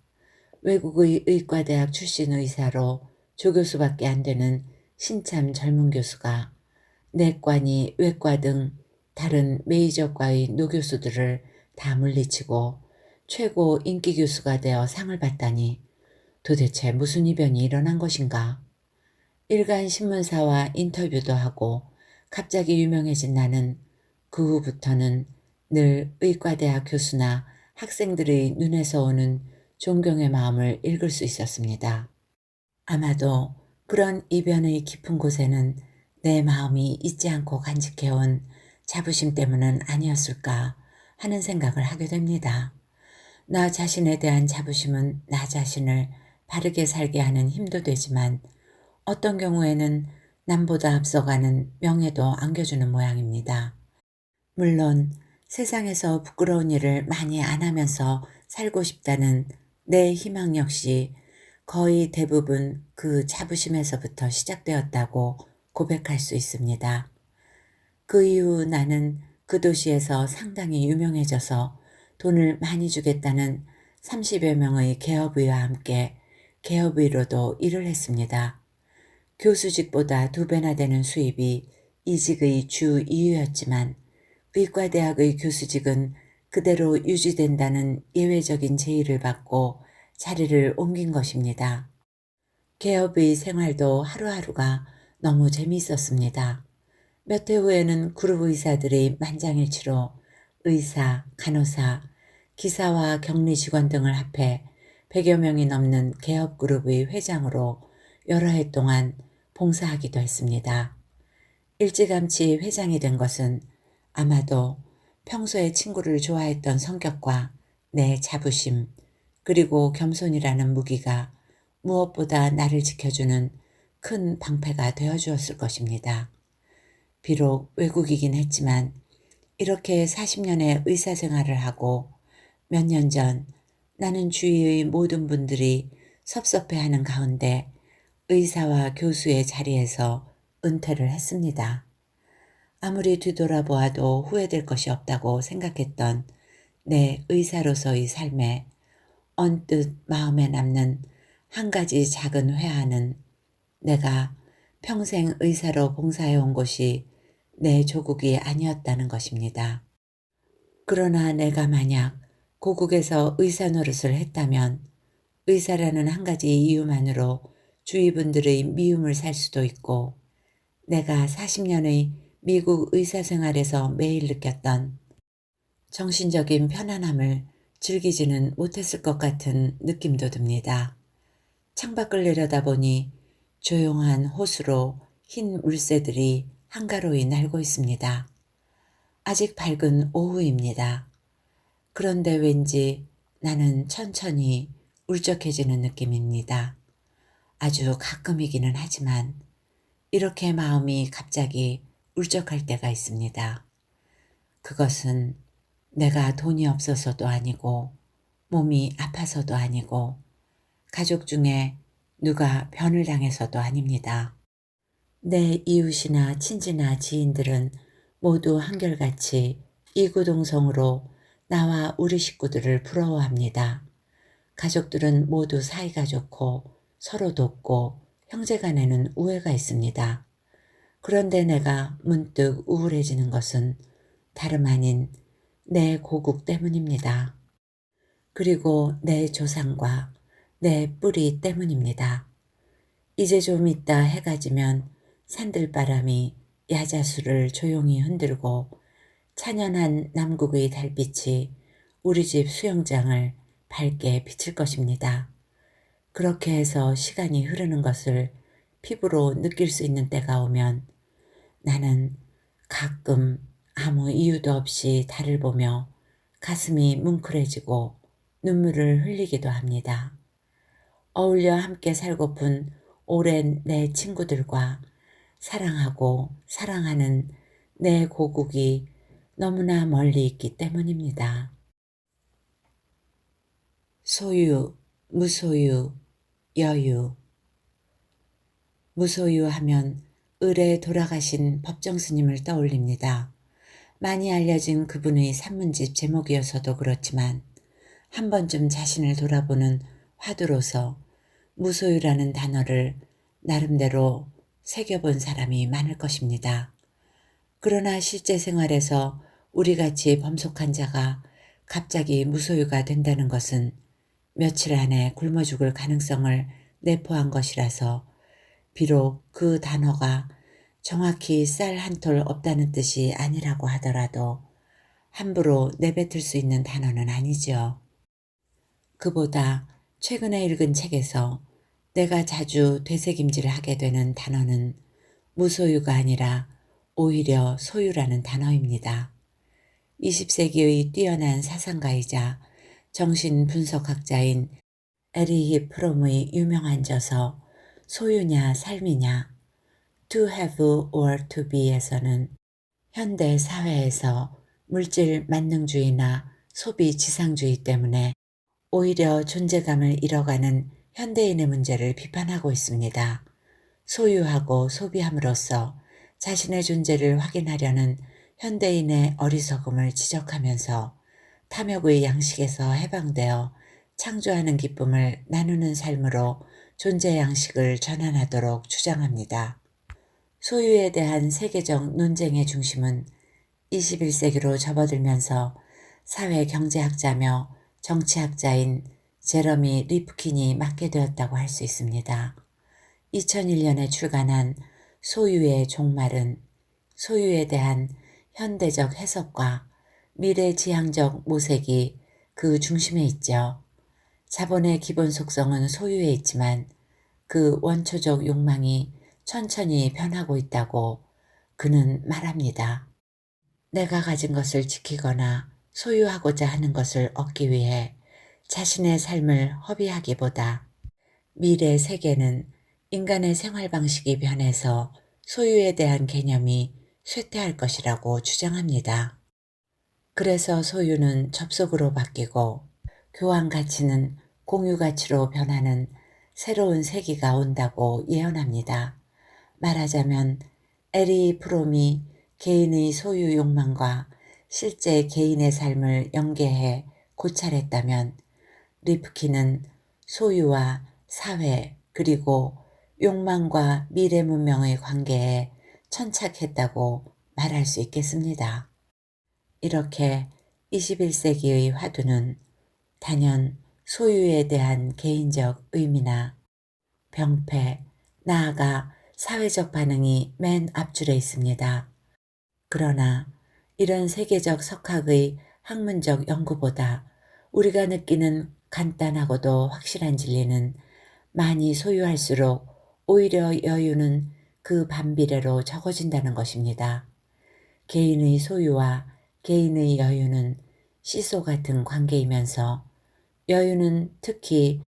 [SPEAKER 1] 외국의 의과대학 출신 의사로 조교수밖에 안 되는 신참 젊은 교수가 내과니 외과 등 다른 메이저과의 노교수들을 다 물리치고 최고 인기 교수가 되어 상을 받다니, 도대체 무슨 이변이 일어난 것인가? 일간 신문사와 인터뷰도 하고 갑자기 유명해진 나는 그 후부터는 늘 의과대학 교수나 학생들의 눈에서 오는 존경의 마음을 읽을 수 있었습니다. 아마도 그런 이변의 깊은 곳에는 내 마음이 잊지 않고 간직해온 자부심 때문은 아니었을까 하는 생각을 하게 됩니다. 나 자신에 대한 자부심은 나 자신을 바르게 살게 하는 힘도 되지만, 어떤 경우에는 남보다 앞서가는 명예도 안겨주는 모양입니다. 물론 세상에서 부끄러운 일을 많이 안 하면서 살고 싶다는 내 희망 역시 거의 대부분 그 자부심에서부터 시작되었다고 고백할 수 있습니다. 그 이후 나는 그 도시에서 상당히 유명해져서 돈을 많이 주겠다는 30여 명의 개업의와 함께 개업의로도 일을 했습니다. 교수직보다 2배나 되는 수입이 이직의 주 이유였지만, 의과대학의 교수직은 그대로 유지된다는 예외적인 제의를 받고 자리를 옮긴 것입니다. 개업의 생활도 하루하루가 너무 재미있었습니다. 몇 해 후에는 그룹 의사들이 만장일치로 의사, 간호사, 기사와 격리 직원 등을 합해 100여 명이 넘는 개업그룹의 회장으로 여러 해 동안 봉사하기도 했습니다. 일찌감치 회장이 된 것은 아마도 평소에 친구를 좋아했던 성격과 내 자부심, 그리고 겸손이라는 무기가 무엇보다 나를 지켜주는 큰 방패가 되어주었을 것입니다. 비록 외국이긴 했지만 이렇게 40년의 의사 생활을 하고 몇 년 전 나는 주위의 모든 분들이 섭섭해하는 가운데 의사와 교수의 자리에서 은퇴를 했습니다. 아무리 뒤돌아보아도 후회될 것이 없다고 생각했던 내 의사로서의 삶에 언뜻 마음에 남는 한 가지 작은 회한은, 내가 평생 의사로 봉사해온 곳이 내 조국이 아니었다는 것입니다. 그러나 내가 만약 고국에서 의사 노릇을 했다면 의사라는 한 가지 이유만으로 주위 분들의 미움을 살 수도 있고, 내가 40년의 미국 의사 생활에서 매일 느꼈던 정신적인 편안함을 즐기지는 못했을 것 같은 느낌도 듭니다. 창밖을 내려다보니 조용한 호수로 흰 물새들이 한가로이 날고 있습니다. 아직 밝은 오후입니다. 그런데 왠지 나는 천천히 울적해지는 느낌입니다. 아주 가끔이기는 하지만 이렇게 마음이 갑자기 울적할 때가 있습니다. 그것은 내가 돈이 없어서도 아니고 몸이 아파서도 아니고 가족 중에 누가 변을 당해서도 아닙니다. 내 이웃이나 친지나 지인들은 모두 한결같이 이구동성으로 나와 우리 식구들을 부러워합니다. 가족들은 모두 사이가 좋고 서로 돕고 형제간에는 우애가 있습니다. 그런데 내가 문득 우울해지는 것은 다름 아닌 내 고국 때문입니다. 그리고 내 조상과 내 뿌리 때문입니다. 이제 좀 있다 해가 지면 산들바람이 야자수를 조용히 흔들고 찬연한 남극의 달빛이 우리 집 수영장을 밝게 비칠 것입니다. 그렇게 해서 시간이 흐르는 것을 피부로 느낄 수 있는 때가 오면 나는 가끔 아무 이유도 없이 달을 보며 가슴이 뭉클해지고 눈물을 흘리기도 합니다. 어울려 함께 살고픈 오랜 내 친구들과 사랑하고 사랑하는 내 고국이 너무나 멀리 있기 때문입니다. 소유, 무소유, 여유. 무소유하면 을에 돌아가신 법정스님을 떠올립니다. 많이 알려진 그분의 산문집 제목이어서도 그렇지만 한 번쯤 자신을 돌아보는 화두로서 무소유라는 단어를 나름대로 새겨본 사람이 많을 것입니다. 그러나 실제 생활에서 우리같이 범속한 자가 갑자기 무소유가 된다는 것은 며칠 안에 굶어 죽을 가능성을 내포한 것이라서 비록 그 단어가 정확히 쌀 한 톨 없다는 뜻이 아니라고 하더라도 함부로 내뱉을 수 있는 단어는 아니지요. 그보다 최근에 읽은 책에서 내가 자주 되새김질을 하게 되는 단어는 무소유가 아니라 오히려 소유라는 단어입니다. 20세기의 뛰어난 사상가이자 정신분석학자인 에리히 프롬의 유명한 저서 소유냐 삶이냐 To have or to be에서는 현대 사회에서 물질 만능주의나 소비 지상주의 때문에 오히려 존재감을 잃어가는 현대인의 문제를 비판하고 있습니다. 소유하고 소비함으로써 자신의 존재를 확인하려는 현대인의 어리석음을 지적하면서 탐욕의 양식에서 해방되어 창조하는 기쁨을 나누는 삶으로 존재 양식을 전환하도록 주장합니다. 소유에 대한 세계적 논쟁의 중심은 21세기로 접어들면서 사회경제학자며 정치학자인 제러미 리프킨이 맡게 되었다고 할 수 있습니다. 2001년에 출간한 소유의 종말은 소유에 대한 현대적 해석과 미래지향적 모색이 그 중심에 있죠. 자본의 기본 속성은 소유에 있지만 그 원초적 욕망이 천천히 변하고 있다고 그는 말합니다. 내가 가진 것을 지키거나 소유하고자 하는 것을 얻기 위해 자신의 삶을 허비하기보다 미래 세계는 인간의 생활 방식이 변해서 소유에 대한 개념이 쇠퇴할 것이라고 주장합니다. 그래서 소유는 접속으로 바뀌고 교환 가치는 공유 가치로 변하는 새로운 세기가 온다고 예언합니다. 말하자면 에리 프롬이 개인의 소유 욕망과 실제 개인의 삶을 연계해 고찰했다면 리프킨은 소유와 사회 그리고 욕망과 미래 문명의 관계에 천착했다고 말할 수 있겠습니다. 이렇게 21세기의 화두는 단연 소유에 대한 개인적 의미나 병폐, 나아가 사회적 반응이 맨 앞줄에 있습니다. 그러나 이런 세계적 석학의 학문적 연구보다 우리가 느끼는 간단하고도 확실한 진리는 많이 소유할수록 오히려 여유는 그 반비례로 적어진다는 것입니다. 개인의 소유와 개인의 여유는 시소 같은 관계이면서 여유는 특히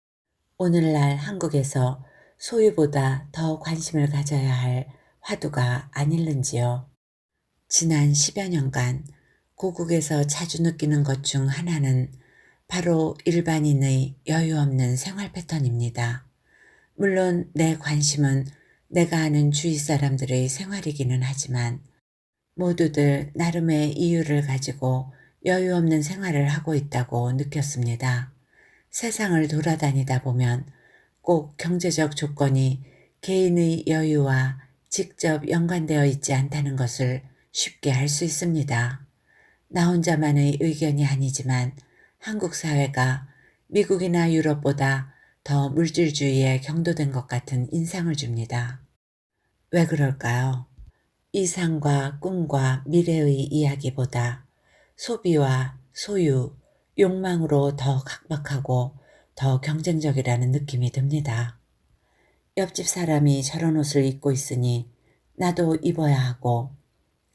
[SPEAKER 1] 오늘날 한국에서 소유보다 더 관심을 가져야 할 화두가 아닐는지요. 지난 10여 년간 고국에서 자주 느끼는 것 중 하나는 바로 일반인의 여유 없는 생활 패턴입니다. 물론 내 관심은 내가 아는 주위 사람들의 생활이기는 하지만 모두들 나름의 이유를 가지고 여유 없는 생활을 하고 있다고 느꼈습니다. 세상을 돌아다니다 보면 꼭 경제적 조건이 개인의 여유와 직접 연관되어 있지 않다는 것을 쉽게 알 수 있습니다. 나 혼자만의 의견이 아니지만 한국 사회가 미국이나 유럽보다 더 물질주의에 경도된 것 같은 인상을 줍니다. 왜 그럴까요? 이상과 꿈과 미래의 이야기보다 소비와 소유, 욕망으로 더 각박하고 더 경쟁적이라는 느낌이 듭니다. 옆집 사람이 저런 옷을 입고 있으니 나도 입어야 하고,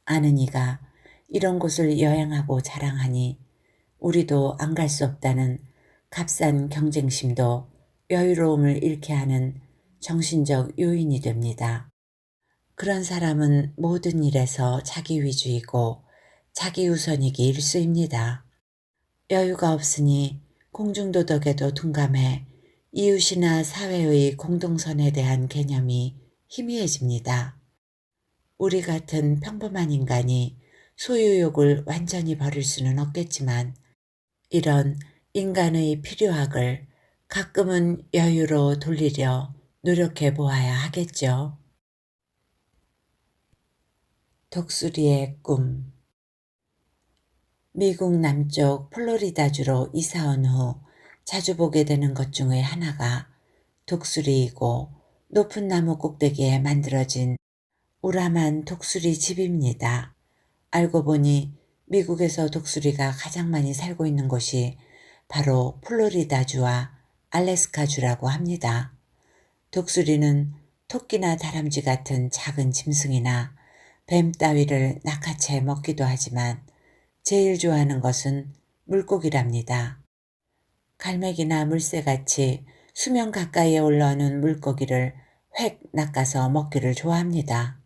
[SPEAKER 1] 아는 이가 이런 곳을 여행하고 자랑하니 우리도 안 갈 수 없다는 값싼 경쟁심도 여유로움을 잃게 하는 정신적 요인이 됩니다. 그런 사람은 모든 일에서 자기 위주이고 자기 우선이기 일쑤입니다. 여유가 없으니 공중도덕에도 둔감해 이웃이나 사회의 공동선에 대한 개념이 희미해집니다. 우리 같은 평범한 인간이 소유욕을 완전히 버릴 수는 없겠지만 이런 인간의 필요학을 가끔은 여유로 돌리려 노력해 보아야 하겠죠. 독수리의 꿈. 미국 남쪽 플로리다주로 이사온 후 자주 보게 되는 것 중의 하나가 독수리이고 높은 나무 꼭대기에 만들어진 우람한 독수리 집입니다. 알고 보니 미국에서 독수리가 가장 많이 살고 있는 곳이 바로 플로리다주와 알래스카주라고 합니다. 독수리는 토끼나 다람쥐 같은 작은 짐승이나 뱀 따위를 낚아채 먹기도 하지만 제일 좋아하는 것은 물고기랍니다. 갈매기나 물새같이 수면 가까이에 올라오는 물고기를 획 낚아서 먹기를 좋아합니다.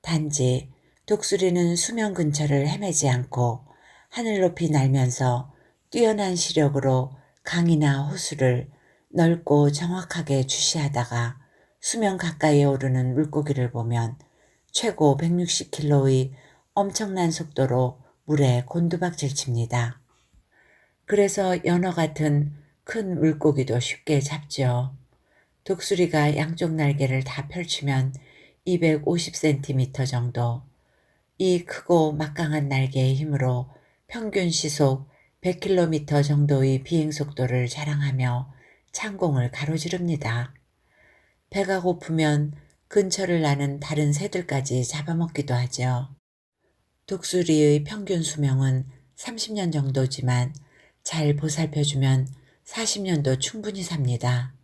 [SPEAKER 1] 단지 독수리는 수면 근처를 헤매지 않고 하늘 높이 날면서 뛰어난 시력으로 강이나 호수를 넓고 정확하게 주시하다가 수면 가까이에 오르는 물고기를 보면 최고 160km의 엄청난 속도로 물에 곤두박질 칩니다. 그래서 연어 같은 큰 물고기도 쉽게 잡죠. 독수리가 양쪽 날개를 다 펼치면 250cm 정도. 이 크고 막강한 날개의 힘으로 평균 시속 100km 정도의 비행속도를 자랑하며 창공을 가로지릅니다. 배가 고프면 근처를 나는 다른 새들까지 잡아먹기도 하죠. 독수리의 평균 수명은 30년 정도지만 잘 보살펴주면 40년도 충분히 삽니다.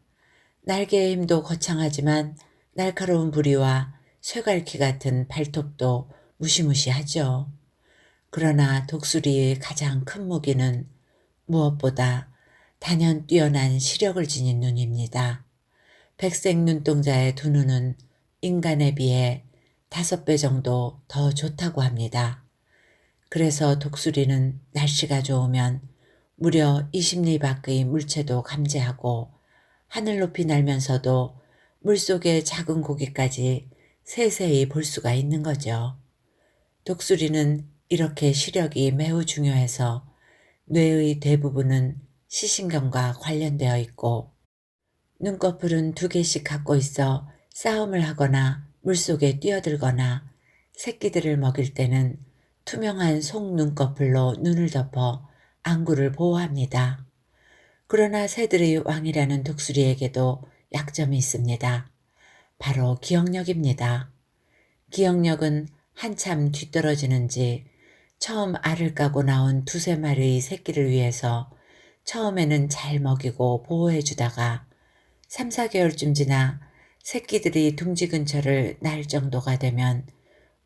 [SPEAKER 1] 날개의 힘도 거창하지만 날카로운 부리와 쇠갈퀴 같은 발톱도 무시무시하죠. 그러나 독수리의 가장 큰 무기는 무엇보다 단연 뛰어난 시력을 지닌 눈입니다. 백색 눈동자의 두 눈은 인간에 비해 5배 정도 더 좋다고 합니다. 그래서 독수리는 날씨가 좋으면 무려 20리 밖의 물체도 감지하고 하늘 높이 날면서도 물속의 작은 고기까지 세세히 볼 수가 있는 거죠. 독수리는 이렇게 시력이 매우 중요해서 뇌의 대부분은 시신경과 관련되어 있고 눈꺼풀은 2개씩 갖고 있어 싸움을 하거나 물속에 뛰어들거나 새끼들을 먹일 때는 투명한 속 눈꺼풀로 눈을 덮어 안구를 보호합니다. 그러나 새들의 왕이라는 독수리에게도 약점이 있습니다. 바로 기억력입니다. 기억력은 한참 뒤떨어지는지 처음 알을 까고 나온 2~3마리의 새끼를 위해서 처음에는 잘 먹이고 보호해 주다가 3~4개월쯤 지나 새끼들이 둥지 근처를 날 정도가 되면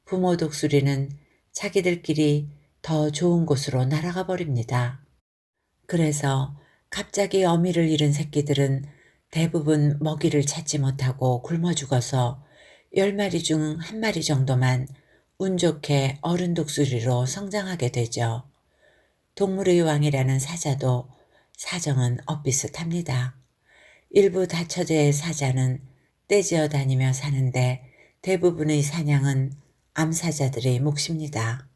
[SPEAKER 1] 부모 독수리는 자기들끼리 더 좋은 곳으로 날아가 버립니다. 그래서 갑자기 어미를 잃은 새끼들은 대부분 먹이를 찾지 못하고 굶어 죽어서 10마리 중 1마리 정도만 운 좋게 어른 독수리로 성장하게 되죠. 동물의 왕이라는 사자도 사정은 엇비슷합니다. 일부 다처제의 사자는 떼지어 다니며 사는데 대부분의 사냥은 암사자들의 몫입니다.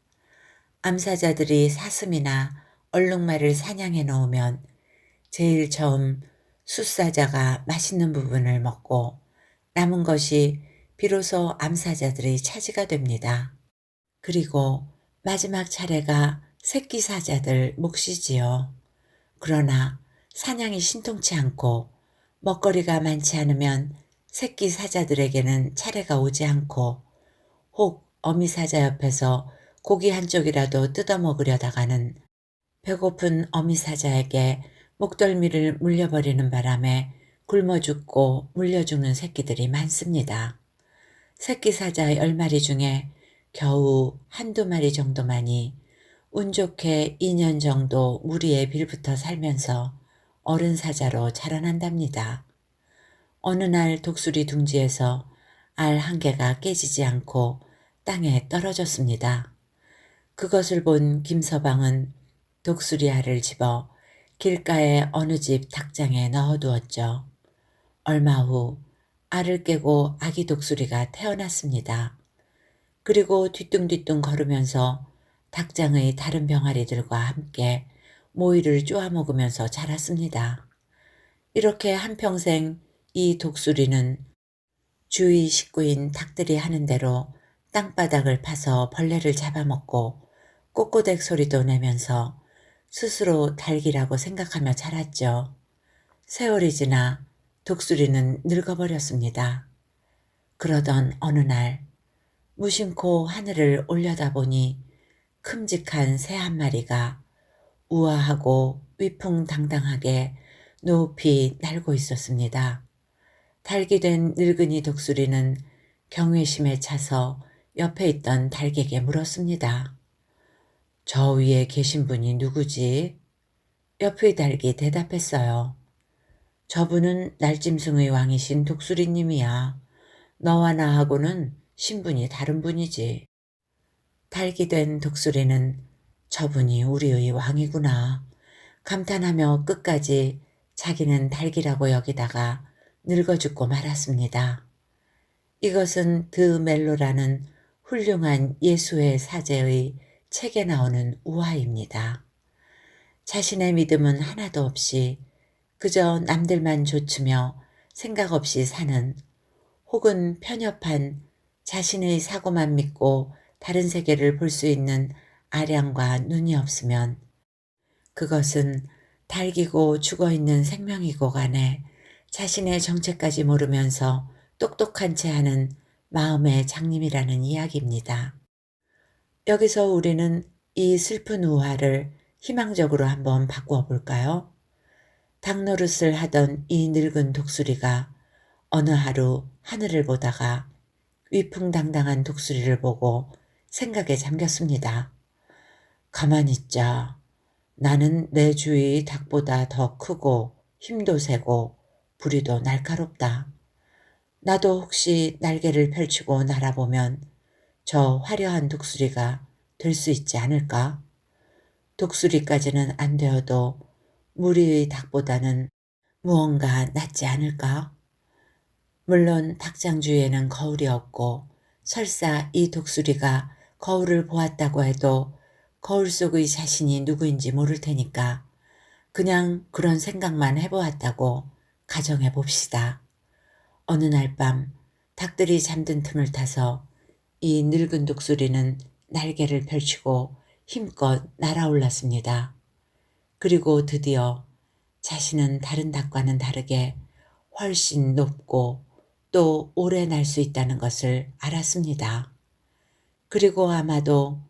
[SPEAKER 1] 암사자들이 사슴이나 얼룩말을 사냥해 놓으면 제일 처음 숫사자가 맛있는 부분을 먹고 남은 것이 비로소 암사자들의 차지가 됩니다. 그리고 마지막 차례가 새끼 사자들 몫이지요. 그러나 사냥이 신통치 않고 먹거리가 많지 않으면 새끼 사자들에게는 차례가 오지 않고 혹 어미사자 옆에서 고기 한 쪽이라도 뜯어먹으려다가는 배고픈 어미사자에게 목덜미를 물려버리는 바람에 굶어 죽고 물려 죽는 새끼들이 많습니다. 새끼 사자 10마리 중에 겨우 한두 마리 정도만이 운 좋게 2년 정도 무리에 빌붙어 살면서 어른 사자로 자라난답니다. 어느 날 독수리 둥지에서 알 한 개가 깨지지 않고 땅에 떨어졌습니다. 그것을 본 김서방은 독수리 알을 집어 길가의 어느 집 닭장에 넣어두었죠. 얼마 후 알을 깨고 아기 독수리가 태어났습니다. 그리고 뒤뚱뒤뚱 걸으면서 닭장의 다른 병아리들과 함께 모이를 쪼아 먹으면서 자랐습니다. 이렇게 한평생 이 독수리는 주위 식구인 닭들이 하는 대로 땅바닥을 파서 벌레를 잡아먹고 꼬꼬댁 소리도 내면서 스스로 닭이라고 생각하며 자랐죠. 세월이 지나 독수리는 늙어버렸습니다. 그러던 어느 날 무심코 하늘을 올려다보니 큼직한 새 한 마리가 우아하고 위풍당당하게 높이 날고 있었습니다. 닭이 된 늙은이 독수리는 경외심에 차서 옆에 있던 닭에게 물었습니다. 저 위에 계신 분이 누구지? 옆의 닭이 대답했어요. 저분은 날짐승의 왕이신 독수리님이야. 너와 나하고는 신분이 다른 분이지. 닭이 된 독수리는 저분이 우리의 왕이구나 감탄하며 끝까지 자기는 닭이라고 여기다가 늙어 죽고 말았습니다. 이것은 드 멜로라는 훌륭한 예수의 사제의 책에 나오는 우화입니다. 자신의 믿음은 하나도 없이 그저 남들만 좇으며 생각 없이 사는 혹은 편협한 자신의 사고만 믿고 다른 세계를 볼 수 있는 아량과 눈이 없으면 그것은 닳기고 죽어있는 생명이고 간에 자신의 정체까지 모르면서 똑똑한 채 하는 마음의 장님이라는 이야기입니다. 여기서 우리는 이 슬픈 우화를 희망적으로 한번 바꾸어 볼까요? 닭 노릇을 하던 이 늙은 독수리가 어느 하루 하늘을 보다가 위풍당당한 독수리를 보고 생각에 잠겼습니다. 가만히 있자. 나는 내 주위 닭보다 더 크고 힘도 세고 부리도 날카롭다. 나도 혹시 날개를 펼치고 날아보면 저 화려한 독수리가 될 수 있지 않을까? 독수리까지는 안 되어도 무리의 닭보다는 무언가 낫지 않을까? 물론 닭장 주위에는 거울이 없고 설사 이 독수리가 거울을 보았다고 해도 거울 속의 자신이 누구인지 모를 테니까 그냥 그런 생각만 해보았다고 가정해 봅시다. 어느 날 밤 닭들이 잠든 틈을 타서 이 늙은 독수리는 날개를 펼치고 힘껏 날아올랐습니다. 그리고 드디어 자신은 다른 닭과는 다르게 훨씬 높고 또 오래 날 수 있다는 것을 알았습니다. 그리고 아마도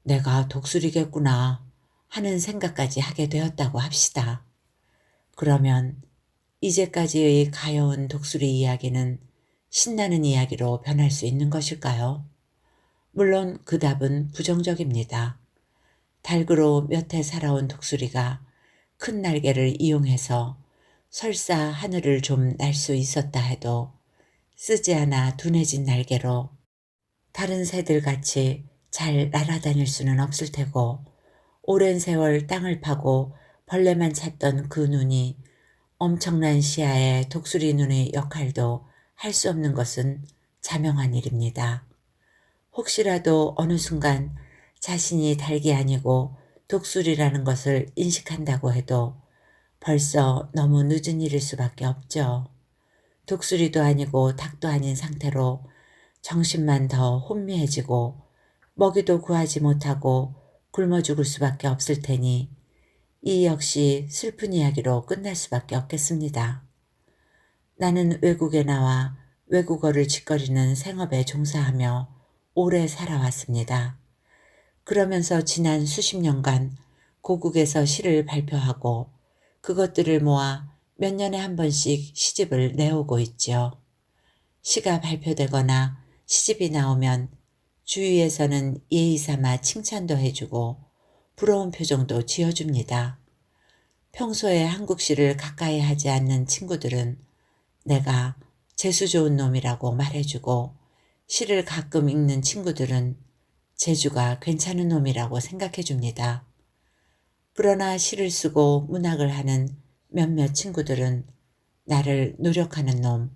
[SPEAKER 1] 내가 독수리겠구나 하는 생각까지 하게 되었다고 합시다. 그러면 이제까지의 가여운 독수리 이야기는 신나는 이야기로 변할 수 있는 것일까요? 물론 그 답은 부정적입니다. 닭으로 몇 해 살아온 독수리가 큰 날개를 이용해서 설사 하늘을 좀 날 수 있었다 해도 쓰지 않아 둔해진 날개로 다른 새들같이 잘 날아다닐 수는 없을 테고 오랜 세월 땅을 파고 벌레만 찾던 그 눈이 엄청난 시야의 독수리 눈의 역할도 할 수 없는 것은 자명한 일입니다. 혹시라도 어느 순간 자신이 닭이 아니고 독수리라는 것을 인식한다고 해도 벌써 너무 늦은 일일 수밖에 없죠. 독수리도 아니고 닭도 아닌 상태로 정신만 더 혼미해지고 먹이도 구하지 못하고 굶어 죽을 수밖에 없을 테니 이 역시 슬픈 이야기로 끝날 수밖에 없겠습니다. 나는 외국에 나와 외국어를 짓거리는 생업에 종사하며 오래 살아왔습니다. 그러면서 지난 수십 년간 고국에서 시를 발표하고 그것들을 모아 몇 년에 한 번씩 시집을 내오고 있지요. 시가 발표되거나 시집이 나오면 주위에서는 예의 삼아 칭찬도 해주고 부러운 표정도 지어줍니다. 평소에 한국 시를 가까이 하지 않는 친구들은 내가 재수 좋은 놈이라고 말해주고 시를 가끔 읽는 친구들은 재주가 괜찮은 놈이라고 생각해 줍니다. 그러나 시를 쓰고 문학을 하는 몇몇 친구들은 나를 노력하는 놈,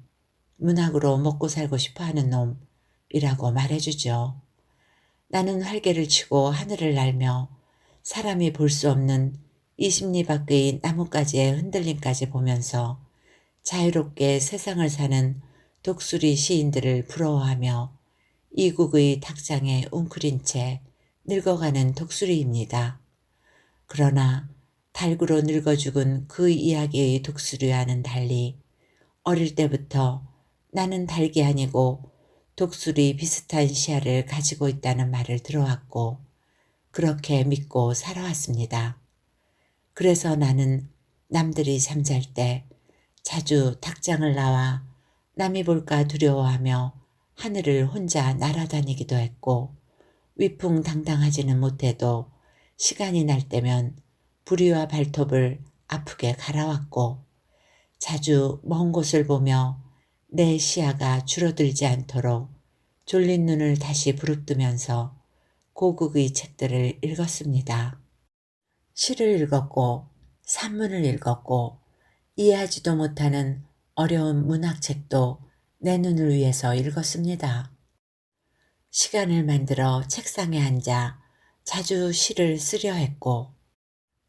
[SPEAKER 1] 문학으로 먹고 살고 싶어 하는 놈이라고 말해주죠. 나는 활개를 치고 하늘을 날며 사람이 볼 수 없는 20리 밖의 나뭇가지의 흔들림까지 보면서 자유롭게 세상을 사는 독수리 시인들을 부러워하며 이국의 닭장에 웅크린 채 늙어가는 독수리입니다. 그러나 달구로 늙어 죽은 그 이야기의 독수리와는 달리 어릴 때부터 나는 닭이 아니고 독수리 비슷한 시야를 가지고 있다는 말을 들어왔고 그렇게 믿고 살아왔습니다. 그래서 나는 남들이 잠잘 때 자주 닭장을 나와 남이 볼까 두려워하며 하늘을 혼자 날아다니기도 했고 위풍당당하지는 못해도 시간이 날 때면 부리와 발톱을 아프게 갈아왔고 자주 먼 곳을 보며 내 시야가 줄어들지 않도록 졸린 눈을 다시 부릅뜨면서 고국의 책들을 읽었습니다. 시를 읽었고 산문을 읽었고 이해하지도 못하는 어려운 문학책도 내 눈을 위해서 읽었습니다. 시간을 만들어 책상에 앉아 자주 시를 쓰려 했고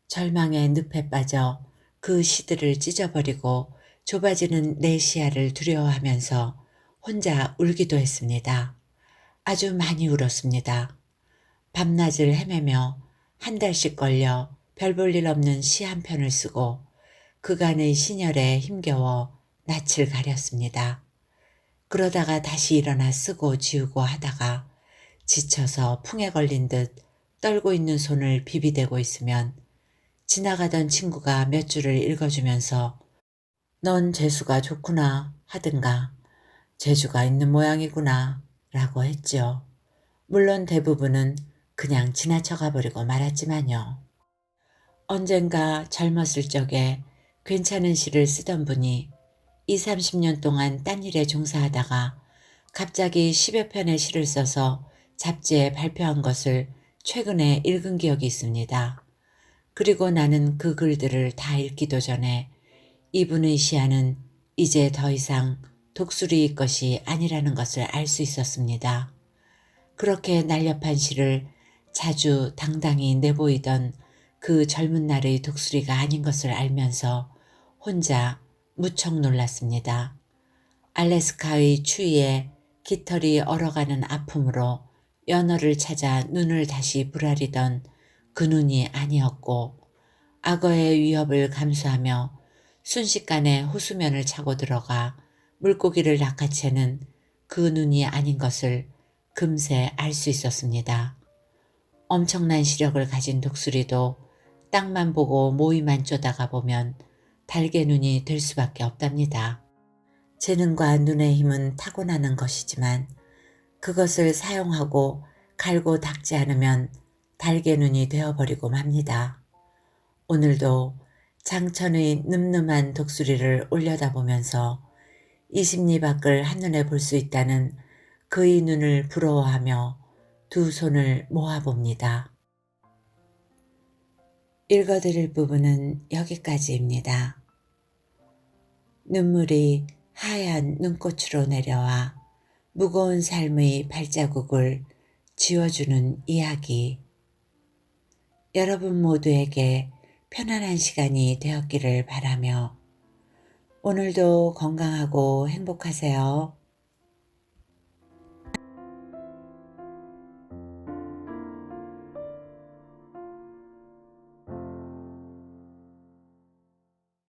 [SPEAKER 1] 절망의 늪에 빠져 그 시들을 찢어버리고 좁아지는 내 시야를 두려워하면서 혼자 울기도 했습니다. 아주 많이 울었습니다. 밤낮을 헤매며 한 달씩 걸려 별 볼 일 없는 시 한 편을 쓰고 그간의 신혈에 힘겨워 낯을 가렸습니다. 그러다가 다시 일어나 쓰고 지우고 하다가 지쳐서 풍에 걸린 듯 떨고 있는 손을 비비대고 있으면 지나가던 친구가 몇 줄을 읽어주면서 넌 재수가 좋구나 하든가 재주가 있는 모양이구나 라고 했죠. 물론 대부분은 그냥 지나쳐가 버리고 말았지만요. 언젠가 젊었을 적에 괜찮은 시를 쓰던 분이 20, 30년 동안 딴 일에 종사하다가 갑자기 10여 편의 시를 써서 잡지에 발표한 것을 최근에 읽은 기억이 있습니다. 그리고 나는 그 글들을 다 읽기도 전에 이분의 시야는 이제 더 이상 독수리의 것이 아니라는 것을 알 수 있었습니다. 그렇게 날렵한 시를 자주 당당히 내보이던 그 젊은 날의 독수리가 아닌 것을 알면서 혼자 무척 놀랐습니다. 알래스카의 추위에 깃털이 얼어가는 아픔으로 연어를 찾아 눈을 다시 부라리던 그 눈이 아니었고 악어의 위협을 감수하며 순식간에 호수면을 차고 들어가 물고기를 낚아채는 그 눈이 아닌 것을 금세 알 수 있었습니다. 엄청난 시력을 가진 독수리도 땅만 보고 모이만 쪼다가 보면 달개 눈이 될 수밖에 없답니다. 재능과 눈의 힘은 타고나는 것이지만 그것을 사용하고 갈고 닦지 않으면 달개 눈이 되어버리고 맙니다. 오늘도 장천의 늠름한 독수리를 올려다보면서 20리 밖을 한눈에 볼 수 있다는 그의 눈을 부러워하며 두 손을 모아봅니다. 읽어드릴 부분은 여기까지입니다. 눈물이 하얀 눈꽃으로 내려와 무거운 삶의 발자국을 지워주는 이야기. 여러분 모두에게 편안한 시간이 되었기를 바라며 오늘도 건강하고 행복하세요.